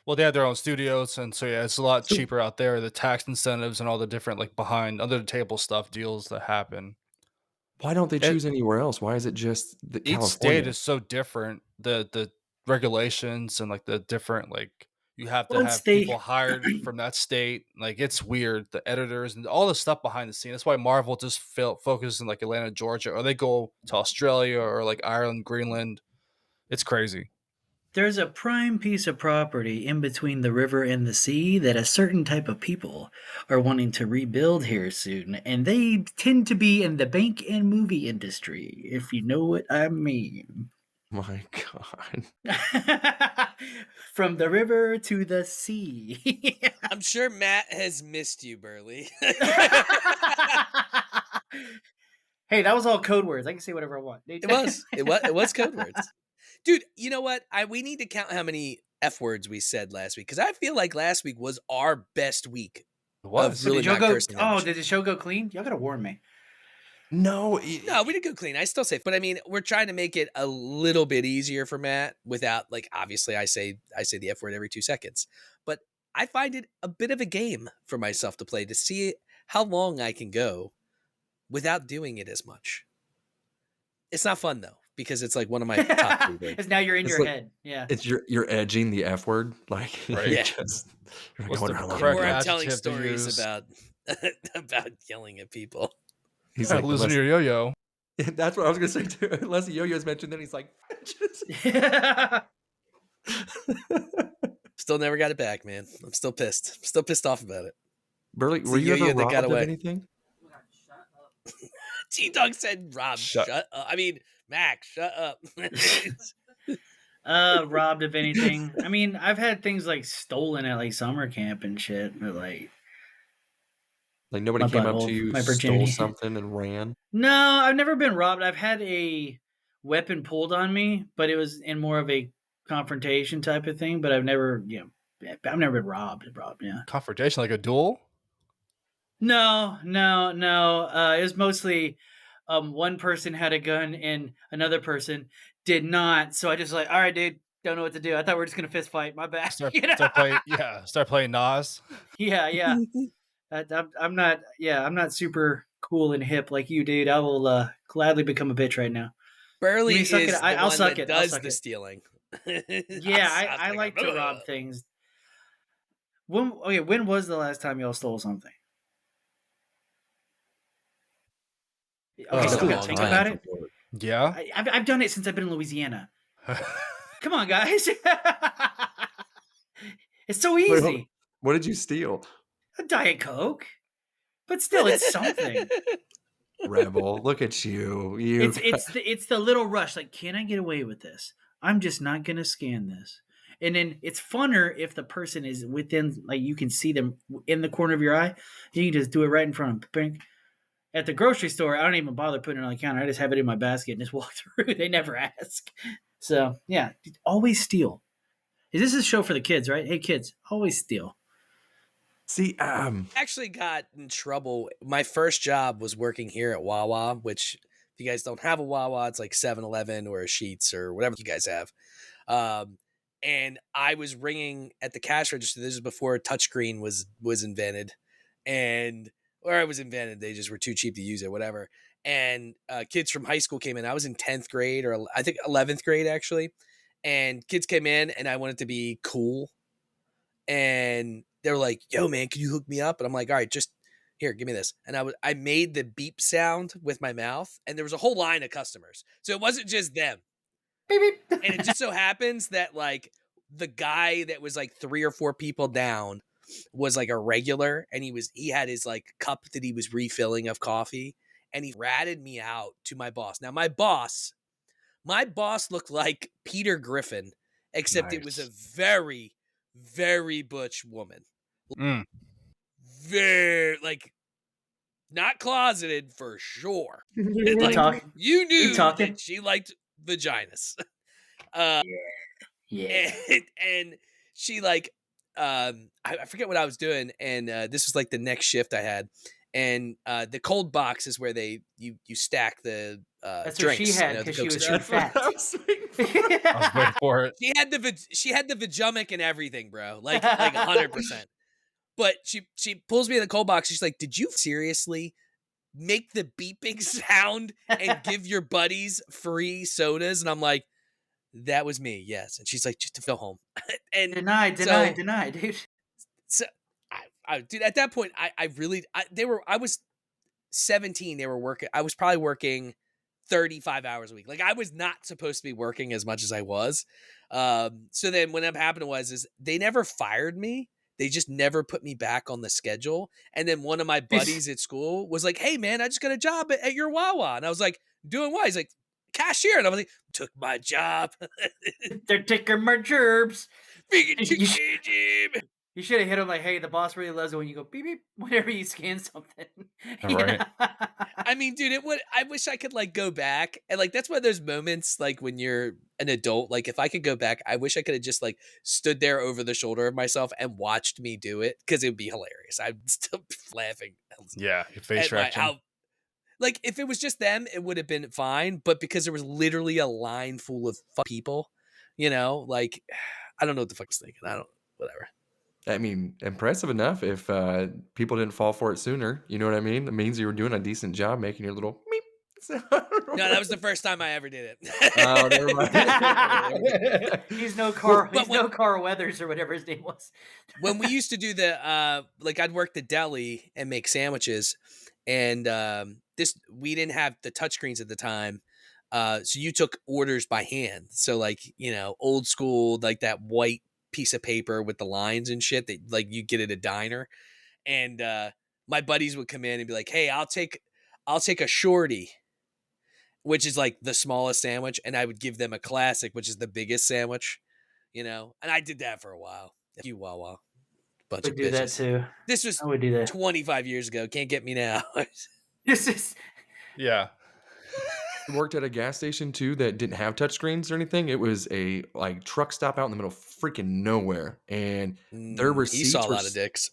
Well, they have their own studios, and so yeah, it's a lot So- cheaper out there. The tax incentives and all the different like behind under the table stuff deals that happen. why don't they It, choose anywhere else? Why is it just the each state California? is so different. The regulations and like the different like you have to Once have they people hired from that state. Like it's weird. The editors and all the stuff behind the scene. That's why Marvel just focuses in like Atlanta, Georgia, or they go to Australia or like Ireland, Greenland. It's crazy. There's a prime piece of property in between the river and the sea that a certain type of people are wanting to rebuild here soon, and they tend to be in the bank and movie industry, if you know what I mean. My God. From the river to the sea. I'm sure Matt has missed you, Burley. Hey, that was all code words. I can say whatever I want. It was code words. Dude, you know what? We need to count how many F words we said last week because I feel like last week was our best week It of was. really Did y'all not go? cursing that Oh, much. did the show go clean? Y'all gotta warn me. No, No, we did go clean. I still say, but I mean, we're trying to make it a little bit easier for Matt without like obviously I say the F word every 2 seconds. But I find it a bit of a game for myself to play to see how long I can go without doing it as much. It's not fun though, because it's like one of my top favorite. It's now you're in It's your like- head. Yeah. It's you're edging the F word, like Right. Yeah. you're like, What's I wonder the how long correct Or it I'm is. telling adjective to stories use? about about yelling at people. He's like, losing unless, your yo-yo. that's what I was gonna say too. Unless the yo-yo's mentioned, then he's like, Still never got it back, man. I'm still pissed. I'm still pissed off about it. Burley, It's were the you ever yo-yo that got robbed of away. anything? T-Dog said, Rob, Shut- shut up. I mean, Mac, shut up. Robbed of anything. I mean, I've had things like stolen at like summer camp and shit, but like Like nobody My came up butthole, to you, my stole virginity. something, and ran. no, I've never been robbed. I've had a weapon pulled on me, but it was in more of a confrontation type of thing. But I've never, I've never been robbed. Yeah. Confrontation, like a duel? No. It was mostly one person had a gun and another person did not. So I just like, all right, dude, don't know what to do. I thought we were just gonna fist fight. My bad. Start You know? playing Nas. Yeah. I'm not. Yeah, I'm not super cool and hip like you, dude. I will gladly become a bitch right now. Burley You mean, suck it? is the I'll one suck that it. I'll does suck the it. stealing. Yeah, I like to rob things. When was the last time y'all stole something? Okay, It's so been we a gotta long think time. about it. Yeah. I've done it since I've been in Louisiana. Come on, guys. It's so Wait, hold- easy. What did you steal? A Diet Coke. But still, it's something. Rebel, look at you. It's the little rush. Like, can I get away with this? I'm just not gonna scan this. And then it's funner if the person is within, like you can see them in the corner of your eye. You can just do it right in front of them. Bing. At the grocery store, I don't even bother putting it on the counter. I just have it in my basket and just walk through. They never ask. So yeah, always steal. This is a show for the kids, right? Hey kids, always steal. See, Actually got in trouble. My first job was working here at Wawa, which if you guys don't have a Wawa, it's like 7-Eleven or a Sheetz or whatever you guys have. And I was ringing at the cash register. This is before touchscreen was invented. Or it was invented. They just were too cheap to use it, whatever. And kids from high school came in. I was in 10th grade or I think 11th grade actually. And kids came in and I wanted to be cool. And they were like, yo, man, can you hook me up? And I'm like, all right, just here, give me this. And I made the beep sound with my mouth. And there was a whole line of customers. So it wasn't just them. Beep, beep. And it just so happens that like the guy that was like 3 or 4 people down was like a regular. And he had his like cup that he was refilling of coffee. And he ratted me out to my boss. Now, my boss looked like Peter Griffin, except it was a very, very butch woman. Mm. Very, like, not closeted for sure. Like, You knew talking? that she liked vaginas. Yeah. And she like, I forget what I was doing. And this was like the next shift I had. And the cold box is where you stack the That's drinks. what she had the because she Cokes was and too shit. fat. I was waiting for it. She had the vajumic and everything, bro. Like 100%. But she pulls me in the cold box. She's like, "Did you seriously make the beeping sound and give your buddies free sodas?" And I'm like, "That was me, yes." And she's like, "Just to feel home." And Deny, dude. so dude, at that point, I was 17. They were working. I was probably working 35 hours a week. Like I was not supposed to be working as much as I was. So then what happened is they never fired me. They just never put me back on the schedule. And then one of my buddies at school was like, "Hey man, I just got a job at your Wawa." And I was like, "Doing what?" He's like, "Cashier." And I was like, "Took my job." They're taking my gerbs. You You should have hit him like, "Hey, the boss really loves it when you go beep beep whenever you scan something." Right. I mean, dude, I wish I could like go back and like that's one of those moments like when you're an adult. Like if I could go back, I wish I could have just like stood there over the shoulder of myself and watched me do it because it would be hilarious. I'd still be laughing. Yeah, your face at reaction. like if it was just them, it would have been fine. But because there was literally a line full of people, like I don't know what the fuck I was thinking. Whatever. I mean, impressive enough if people didn't fall for it sooner. You know what I mean? It means you were doing a decent job making your little meep sound or No, that was the first time I ever did Oh, never it. mind. He's no Well, Carl. but He's no Carl Weathers or whatever his name was. when we used to do the like I'd work the deli and make sandwiches, and this we didn't have the touchscreens at the time. So you took orders by hand. So like, old school, like that white piece of paper with the lines and shit that like you get at a diner. And my buddies would come in and be like, "Hey, I'll take a shorty," which is like the smallest sandwich, and I would give them a classic, which is the biggest sandwich, And I did that for a while. You Wawa, bunch I would of do that bitches. too. This was I would do that. 25 years ago. Can't get me now. This is Yeah. Worked at a gas station too that didn't have touchscreens or anything. It was a like truck stop out in the middle of freaking nowhere, and their He saw receipts a were. lot of dicks.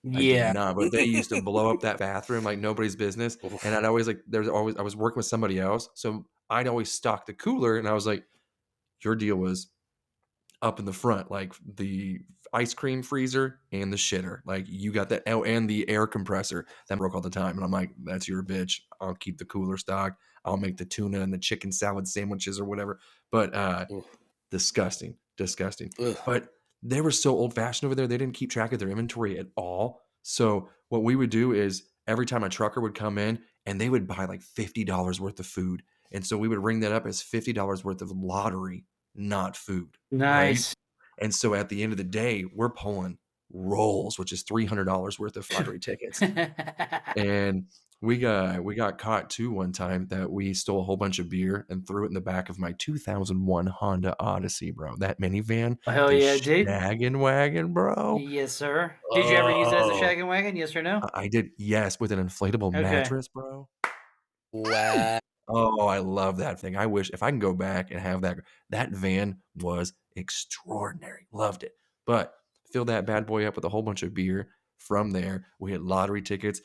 I did yeah. not, but they used to blow up that bathroom like nobody's business. Oof. And I'd always like, I was working with somebody else, so I'd always stock the cooler, and I was like, your deal was up in the front, like the ice cream freezer and the shitter. Like you got that. Oh, and the air compressor that broke all the time. And I'm like, that's your bitch. I'll keep the cooler stocked. I'll make the tuna and the chicken salad sandwiches or whatever. But Oof. disgusting. Ugh. But they were so old fashioned over there. They didn't keep track of their inventory at all. So what we would do is every time a trucker would come in and they would buy like $50 worth of food. And so we would ring that up as $50 worth of lottery, not food. Right. Nice. And so at the end of the day, we're pulling rolls, which is $300 worth of lottery tickets. And we got caught too one time that we stole a whole bunch of beer and threw it in the back of my 2001 Honda Odyssey, bro. That minivan, Hell the yeah, dude. shaggin' wagon, bro. Yes, sir. Did you ever use that as a Oh, shaggin' wagon? Yes or no? I did, yes, with an inflatable Okay. mattress, bro. Wow. Oh, I love that thing. I wish if I can go back and have that. That van was extraordinary. Loved it. But fill that bad boy up with a whole bunch of beer. From there, we had lottery tickets.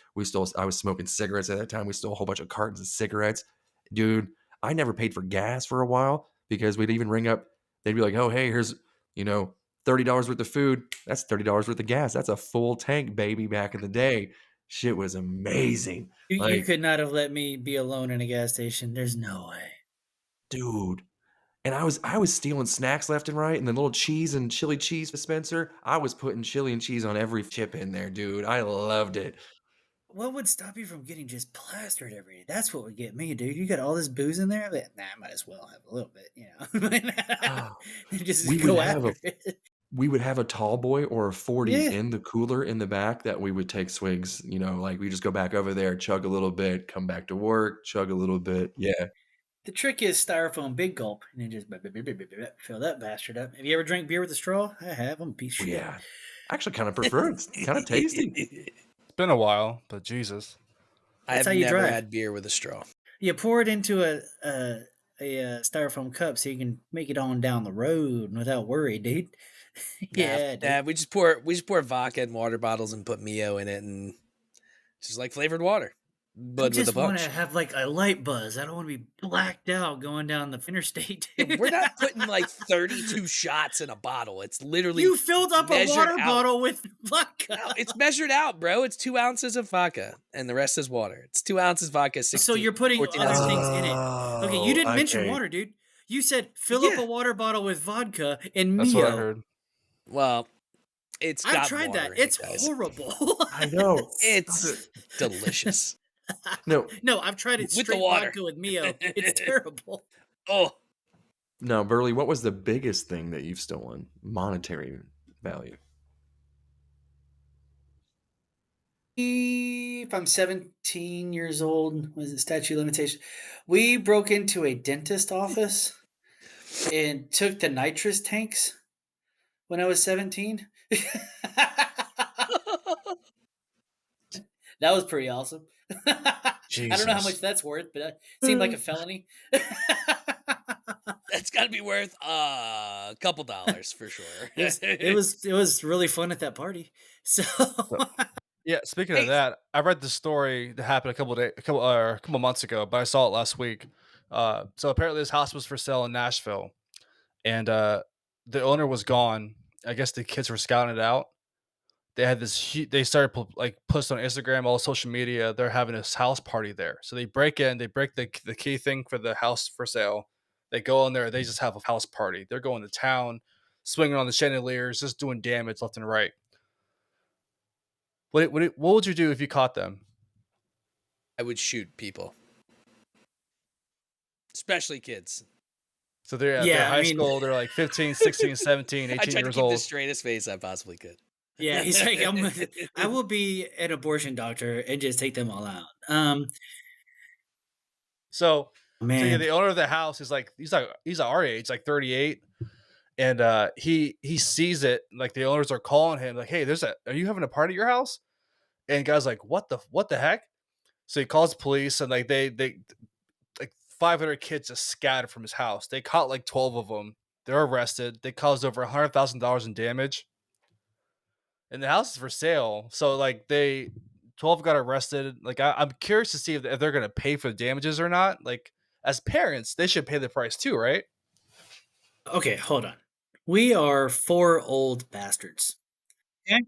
I was smoking cigarettes at that time. We stole a whole bunch of cartons of cigarettes. Dude, I never paid for gas for a while because we'd even ring up. They'd be like, oh, hey, here's, $30 worth of food. That's $30 worth of gas. That's a full tank, baby, back in the day. Shit was amazing. You Like, could not have let me be alone in a gas station. There's no way. dude. And I was stealing snacks left and right, and the little cheese and chili cheese dispenser. I was putting chili and cheese on every chip in there, dude. I loved it. What would stop you from getting just plastered every day? That's what would get me, dude. You got all this booze in there? But, nah, I might as well have a little bit, Oh, just we would go have after it. we would have a tall boy or a 40 Yeah. in the cooler in the back that we would take swigs. Like we just go back over there, chug a little bit, come back to work, chug a little bit. Yeah. The trick is styrofoam big gulp, and then just fill that bastard up. Have you ever drank beer with a straw? I have. I'm a piece of shit. Yeah. I actually kind of prefer it. It's kind of tasty. It's been a while, but Jesus. I That's have how you never drive. had beer with a straw. You pour it into a styrofoam cup so you can make it on down the road without worry, dude. Yeah, dude. Nah, we just pour vodka in water bottles and put Mio in it, and just like flavored water, I but with a just want punch. to have like a light buzz. I don't want to be blacked out going down the interstate. We're not putting like 32 shots in a bottle. It's literally You filled up a measured water out. bottle with vodka. No, it's measured out, bro. It's 2 ounces of vodka, and the rest is water. It's 2 ounces vodka. 16, So you're putting 14 other ounces. things in it. Okay, you didn't mention okay. water, dude. You said fill up Yeah. a water bottle with vodka and That's what I Mio. heard. Well, it's I've got tried water that. in it, It's guys. horrible. I know. It's delicious. No, No, I've tried it With the straight water. vodka with Mio. It's terrible. Oh, no, Burley, what was the biggest thing that you've stolen? Monetary value. If I'm 17 years old, was it statute of limitation? We broke into a dentist office and took the nitrous tanks when I was 17. That was pretty awesome. I don't know how much that's worth, but it seemed like a felony. that's got to be worth a couple dollars for sure. It was really fun at that party. So Yeah, speaking Hey. of that, I read the story that happened a couple months ago, but I saw it last week. So apparently this house was for sale in Nashville, and the owner was gone. I guess the kids were scouting it out, they had they started like posting on Instagram, all social media. They're having this house party there. So they break in, they break the key thing for the house for sale. They go in there, they just have a house party. They're going to town, swinging on the chandeliers, just doing damage left and right. What would you do if you caught them? I would shoot people, especially kids. So they're Yeah, I high mean, school, they're like 15, 16, 17, I 18 tried to years keep the old. straightest face I possibly could. yeah, he's like, I will be an abortion doctor and just take them all out. So yeah, Man, the owner of the house is like he's our age, like 38. And he sees it, like the owners are calling him, like, hey, are you having a party at your house? And guy's like, what the heck? So he calls the police, and like they like 500 kids just scattered from his house. They caught like 12 of them. They're arrested. They caused over $100,000 in damage. And the house is for sale. So like 12 got arrested. Like I'm curious to see if they're gonna pay for the damages or not. Like as parents, they should pay the price too, right? okay, hold on. We are four old bastards. Okay?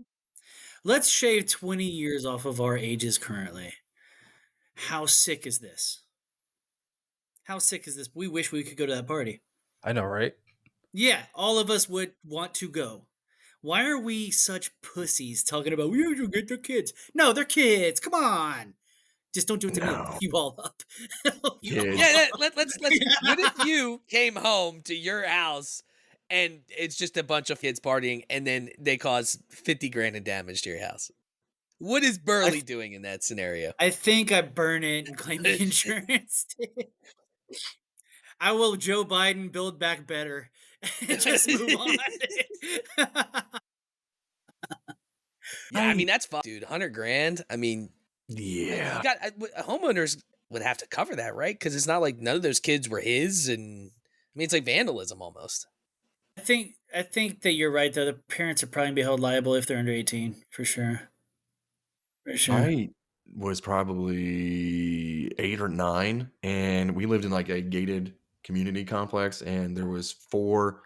Let's shave 20 years off of our ages currently. How sick is this? How sick is this? We wish we could go to that party. I know, right? Yeah, all of us would want to go. Why are we such pussies talking about we have to get their kids? No, they're kids. Come on. Just don't do it to me. I'll No. beat you all up. I'll beat you all Kids. Yeah, up. let's. What if you came home to your house and it's just a bunch of kids partying, and then they cause 50 grand in damage to your house? What is Burley doing in that scenario? I think I burn it and claim the insurance. I will Joe Biden build back better and just move on. Yeah, I mean that's fun, dude. 100 grand. I mean, Yeah. you got homeowners would have to cover that, right? Because it's not like none of those kids were his, and I mean it's like vandalism almost. I think that you're right though. The parents are probably be held liable if they're under 18, for sure. For sure. I was probably 8 or 9, and we lived in like a gated community complex, and there was 4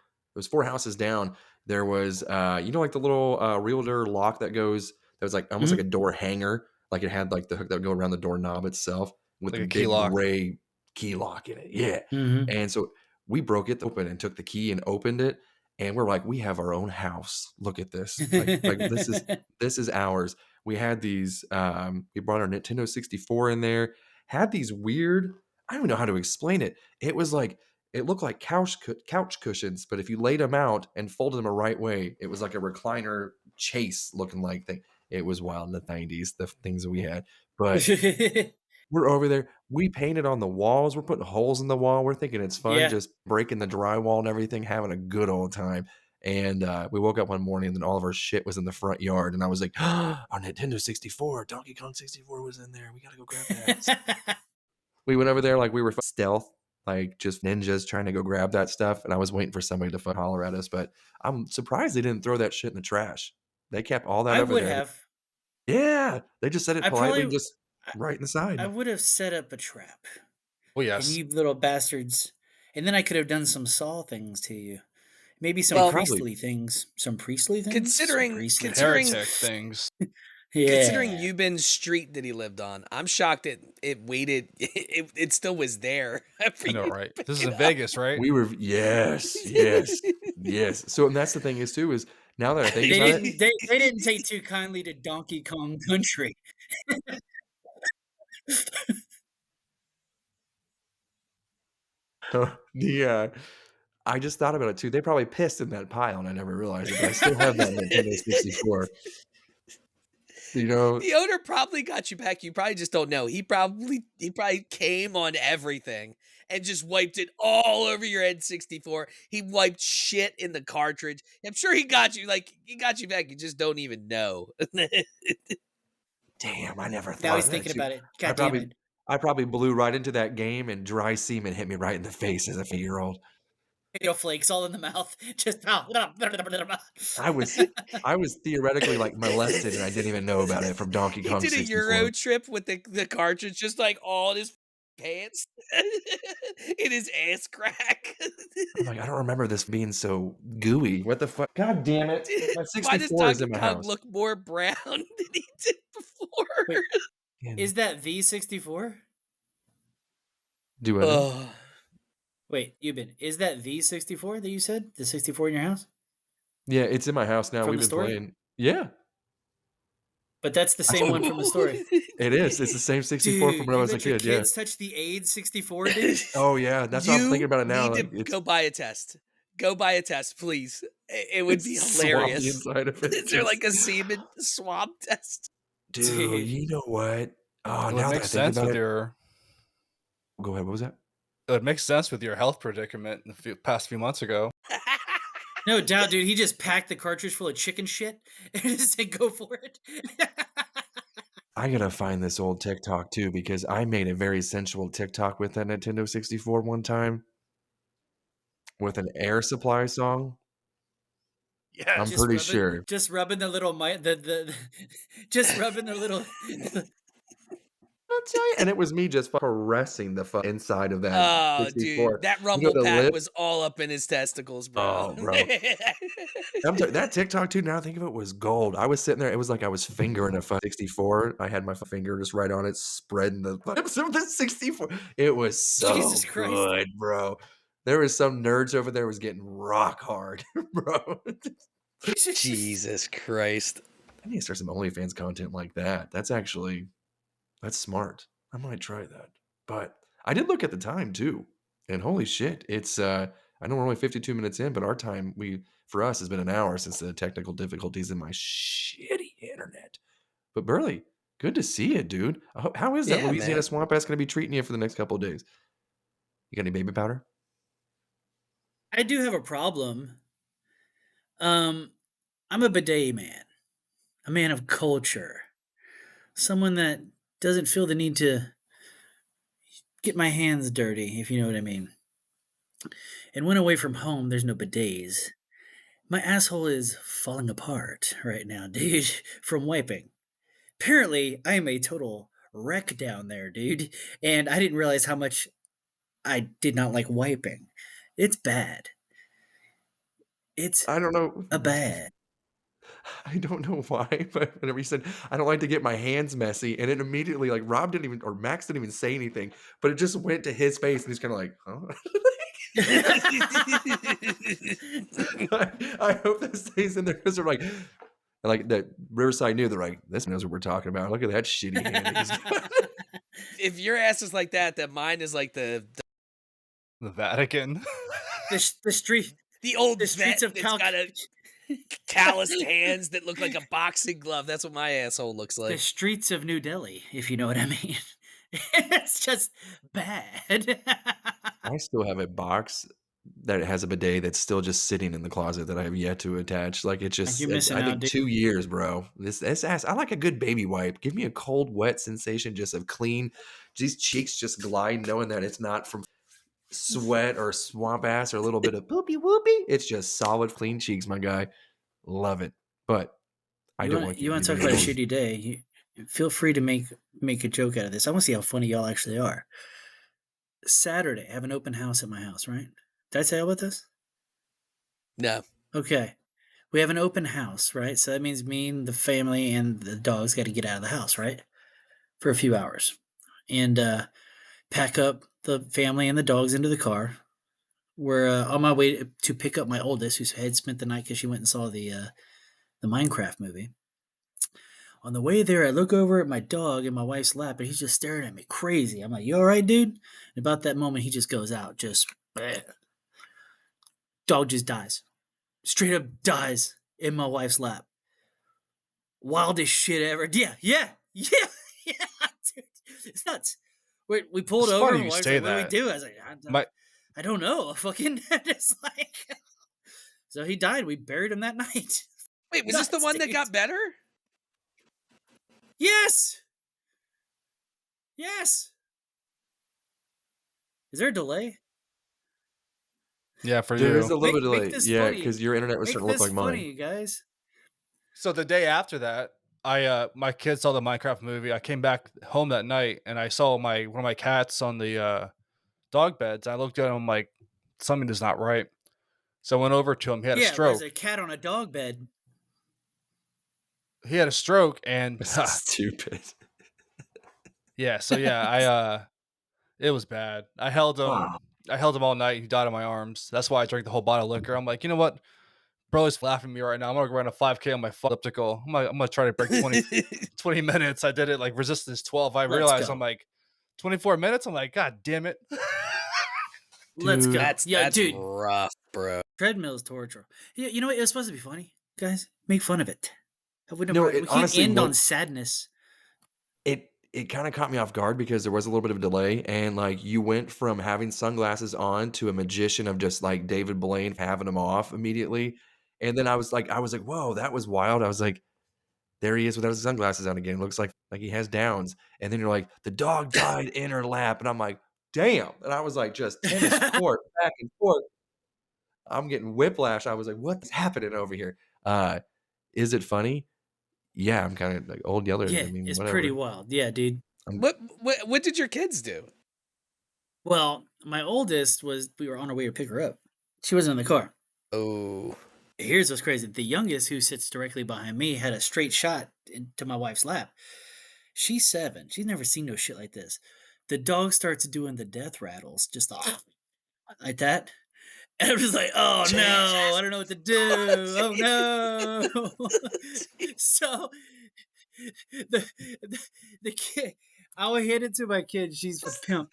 houses down. There was like the little realtor lock that was like almost like Mhm. a door hanger, like it had like the hook that would go around the doorknob itself with Like the a key big lock. gray key lock in it. Yeah. Mhm. And so we broke it open and took the key and opened it, and we're like, we have our own house. Look at this. Like this is ours. We had these we brought our Nintendo 64 in there, had these weird, I don't even know how to explain it. It was like it looked like couch cushions, but if you laid them out and folded them the right way, it was like a recliner chase looking like thing. It was wild in the 90s, the things that we had. But we're over there. We painted on the walls. We're putting holes in the wall. We're thinking it's fun, Yeah. just breaking the drywall and everything, having a good old time. And we woke up one morning and then all of our shit was in the front yard. And I was like, our Nintendo 64, Donkey Kong 64 was in there. We got to go grab that. We went over there like we were stealth, like just ninjas trying to go grab that stuff. And I was waiting for somebody to holler at us. But I'm surprised they didn't throw that shit in the trash. They kept all that I over would there. have. Yeah. They just said it I politely, probably just I, right in the I side. would have set up a trap. Well, And yes. you little bastards. And then I could have done some Saw things to you. Maybe some Well, Probably. priestly things. Some priestly things? Some Considering priestly considering Heretic things. considering Yeah. Euban's street that he lived on, I'm shocked it waited. It still was there. For I know, you to right? pick This is it in up. Vegas, right? We were yes. So and that's the thing is too is now that I think They about it, didn't they didn't take too kindly to Donkey Kong Country. the I just thought about it too. They probably pissed in that pile and I never realized it, but I still have that Nintendo 64. You know, The owner probably got you back. You probably just don't know. He probably came on everything and just wiped it all over your N64. He wiped shit in the cartridge. I'm sure he got you. Like he got you back. You just don't even know. damn, I never thought Now he's of that thinking too. about it. I God damn probably it. I probably blew right into that game and dry semen hit me right in the face as a 8-year-old. Potato flakes all in the mouth. Just I was I was theoretically like molested and I didn't even know about it from Donkey He Kong did a 64. Euro trip with the cartridge, just like all in his pants in his ass crack. I'm like, I don't remember this being so gooey. What the fuck? God damn it! My Why does 64 is Donkey in my Kong house. look more brown than he did before? Wait, And is that V64? do it. Oh, Wait, is that V64 that you said? The 64 in your house? Yeah, it's in my house now. From We've the been story? playing. Yeah, But that's the I same still, one from the story. it is. It's the same 64 from Dude, when I you was a let your kid. Yeah. kids touch the AIDS 64, dude? Oh yeah, that's what I'm thinking you about it now. need to Like it's go buy a test. Go buy a test, please. It would be swampy hilarious. inside of it. Is there like a semen swab test? Dude, Dude. you know what? Oh, It would now that make I think sense about with it. your. Go ahead. What was that? It would make sense with your health predicament in the past few months ago. No doubt, dude. He just packed the cartridge full of chicken shit and just said, go for it. I gotta find this old TikTok too because I made a very sensual TikTok with that Nintendo 64 one time with an Air Supply song. I'm Yes. pretty sure. Just rubbing the little just rubbing the little. I'll tell you, and it was me just caressing the inside of that Oh, 64. dude, that You know rumble the pack lip? was all up in his testicles, bro. Oh, bro. That TikTok too. Now I think of it was gold. I was sitting there. It was like I was fingering a 64. I had my finger just right on it, spreading the lips of the 64. It was so Jesus Christ. good, bro. There was some nerds over there was getting rock hard, bro. Jesus Christ. I need to start some OnlyFans content like that. That's smart. I might try that. But I did look at the time too. And holy shit, it's I know we're only 52 minutes in, but our time for us has been an hour since the technical difficulties in my shitty internet. But Burley, good to see you, dude. How is that Yeah, Louisiana man. swamp ass gonna be treating you for the next couple of days? You got any baby powder? I do have a problem. I'm a bidet man, a man of culture, someone that doesn't feel the need to get my hands dirty, if you know what I mean. And when away from home, there's no bidets. My asshole is falling apart right now, dude, from wiping. Apparently, I am a total wreck down there, dude. And I didn't realize how much I did not like wiping. It's bad. It's I don't know. a bad. I don't know why, but whenever you said I don't like to get my hands messy, and it immediately like Rob didn't even or Max didn't even say anything, but it just went to his face, and he's kind of like, huh? I hope that stays in there because they're like that Riverside knew they're like, this knows what we're talking about. Look at that shitty hand. that he's got." If your ass is like that, then mine is like the Vatican. The street, old the vet streets of that's Cal, got a calloused hands that look like a boxing glove. That's what my asshole looks the like. streets of New Delhi, if you know what I mean. It's just bad. I still have a box that has a bidet that's still just sitting in the closet that I have yet to attach. Like it's Like, just, you're missing I out, think dude. 2 years, bro. This ass. I like a good baby wipe. Give me a cold, wet sensation, just of clean. These cheeks just glide, knowing that it's not from sweat or swamp ass or a little bit of poopy whoopy. It's just solid, clean cheeks, my guy. Love it. But I don't want You you want to to be talk about a very shitty day? Feel free to make a joke out of this. I want to see how funny y'all actually are. Saturday, I have an open house at my house, right? Did I tell you about this? No. Okay. We have an open house, right? So that means me and the family and the dogs got to get out of the house, right? For a few hours. And pack up the family and the dogs into the car. We're on my way to pick up my oldest, who had spent the night because she went and saw the Minecraft movie. On the way there, I look over at my dog in my wife's lap, and he's just staring at me crazy. I'm like, "You all right, dude?" And about that moment, he just goes out, just bleh. Dog just dies, straight up dies in my wife's lap. Wildest shit ever. Yeah, yeah, yeah, dude. It's nuts. We pulled It's over. funny My you wife's say like, "What do we that. do?" I was like, My I don't know. Fucking, it's like, so he died. We buried him that night. Wait, was this the Nuts, one that dude. got better? Yes. Yes. Is there a delay? yeah, for There is you. a little bit of Make delay. this Yeah, funny. because your internet was Make starting to look this like mine. funny, guys. So the day after that, my kids saw the Minecraft movie. I came back home that night and I saw one of my cats on the dog beds. I looked at him, I'm like, something is not right. So I went over to him. He had a Yeah, there's stroke. a cat on a dog bed. He had a stroke, and This is stupid. yeah. So yeah, it was bad. I held him. Wow. I held him all night. He died in my arms. That's why I drank the whole bottle of liquor. I'm like, you know what? Bro's laughing at me right now. I'm gonna run a 5K on my elliptical. I'm gonna try to break 20 minutes. I did it like resistance 12. I Let's realized go. I'm like 24 minutes. I'm like, God damn it. Let's Dude. go. That's dude. rough, bro. Treadmill's torture. You know what? It was supposed to be funny, guys. Make fun of it. We No, it can't honestly end on looked- sadness. It kind of caught me off guard because there was a little bit of a delay, and like you went from having sunglasses on to a magician of just like David Blaine having them off immediately, and then I was like, whoa, that was wild. I was like, there he is without his sunglasses on again. Looks like he has downs, and then you're like, the dog died in her lap, and I'm like, damn, and I was like, just tennis court back and forth. I'm getting whiplash. I was like, what's happening over here? Is it funny? Yeah, I'm kind of like old Yeller. Yeah, I mean, it's whatever. pretty wild. Yeah, dude. What did your kids do? Well, my oldest we were on our way to pick her up. She wasn't in the car. Oh, Here's what's crazy. The youngest, who sits directly behind me, had a straight shot into my wife's lap. She's 7. She's never seen no shit like this. The dog starts doing the death rattles, just like that. And I'm just like, oh no, I don't know what to do. Oh no. So the kid, I will hand it to my kid. She's a pimp.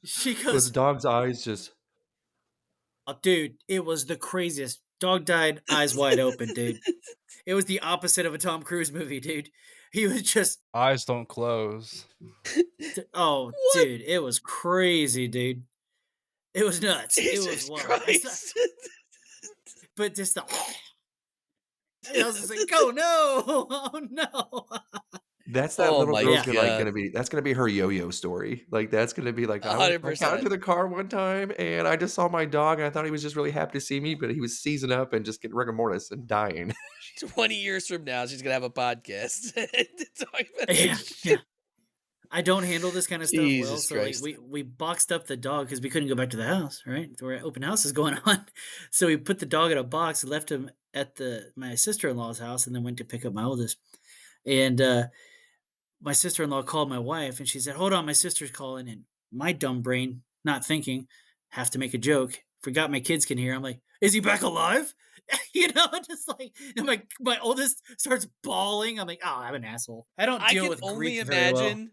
She With goes, the dog's eyes just. oh, dude, it was the craziest. Dog died, eyes wide open, dude. It was the opposite of a Tom Cruise movie, dude. He was just, Eyes don't close. oh, dude, it was crazy, dude. It was nuts. Jesus It was wild. Christ. But just the, I was just like, oh no, oh no. That's that Oh little my girl's God. gonna be her yo-yo story. Like that's gonna be like I got 100%. into the car one time and I just saw my dog and I thought he was just really happy to see me, but he was seizing up and just getting rigor mortis and dying. 20 years from now, she's gonna have a podcast to talk about Yeah, that yeah. I don't handle this kind of stuff well, Jesus so like Christ. we boxed up the dog because we couldn't go back to the house, right? There were open houses going on, so we put the dog in a box and left him at my sister-in-law's house, and then went to pick up my oldest. And my sister-in-law called my wife, and she said, "Hold on, my sister's calling." And my dumb brain, not thinking, have to make a joke. Forgot my kids can hear. I'm like, "Is he back alive?" Just like, and my oldest starts bawling. I'm like, "Oh, I'm an asshole. I don't I deal can with only grief very well." imagine.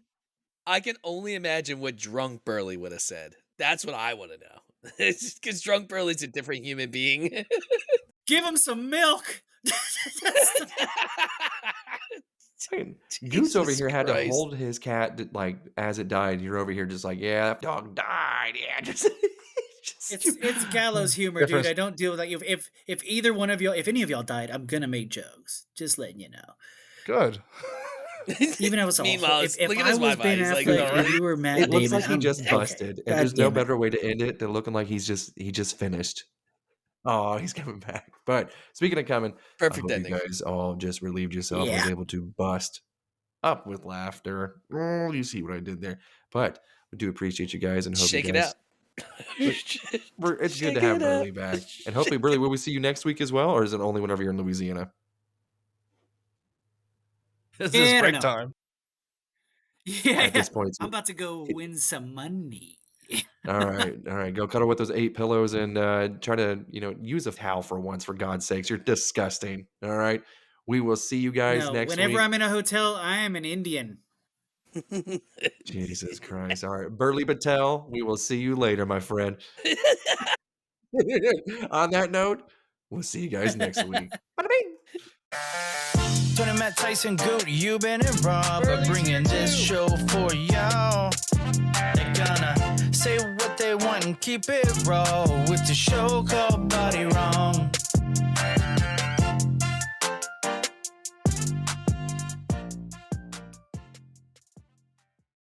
I can only imagine what drunk Burley would have said. That's what I want to know. It's because drunk Burley's a different human being. Give him some milk. Goose over Jesus here had to Christ. hold his cat like as it died. You're over here just like, yeah, that dog died. Yeah, just It's gallows humor, dude. Difference- I don't deal with like if either one of y'all, if any of y'all died, I'm gonna make jokes. Just letting you know. Good. Even if I was Meanwhile, if look at I his was vibe. Ben He's like, Affleck "All and you were Matt It looks Damon, like he I'm- just okay, busted, and God there's no damn it. better way to end it than looking like he just finished. Oh, he's coming back. But speaking of coming, Perfect I hope ending. you guys all just relieved yourself and was Yeah. able to bust up with laughter. Oh, you see what I did there. But we do appreciate you guys and hope Shake you it guys. up. It's good Shake to have it Burley up. back, and hopefully, Burley, will we see you next week as well, or is it only whenever you're in Louisiana? This Yeah, I is don't break know. time. Yeah, At this point, I'm about to go win some money. all right, go cuddle with those 8 pillows and try to use a towel for once, for God's sakes. You're disgusting. All right, we will see you guys No, next whenever week. I'm in a hotel, I am an Indian. Jesus Christ! All right, Burley Patel, we will see you later, my friend. On that note, we'll see you guys next week. Bada bing. Tony Matt Tyson Goot, you been and Rob are bringing this show for y'all. They're gonna say what they want and keep it raw with the show called Body Wrong.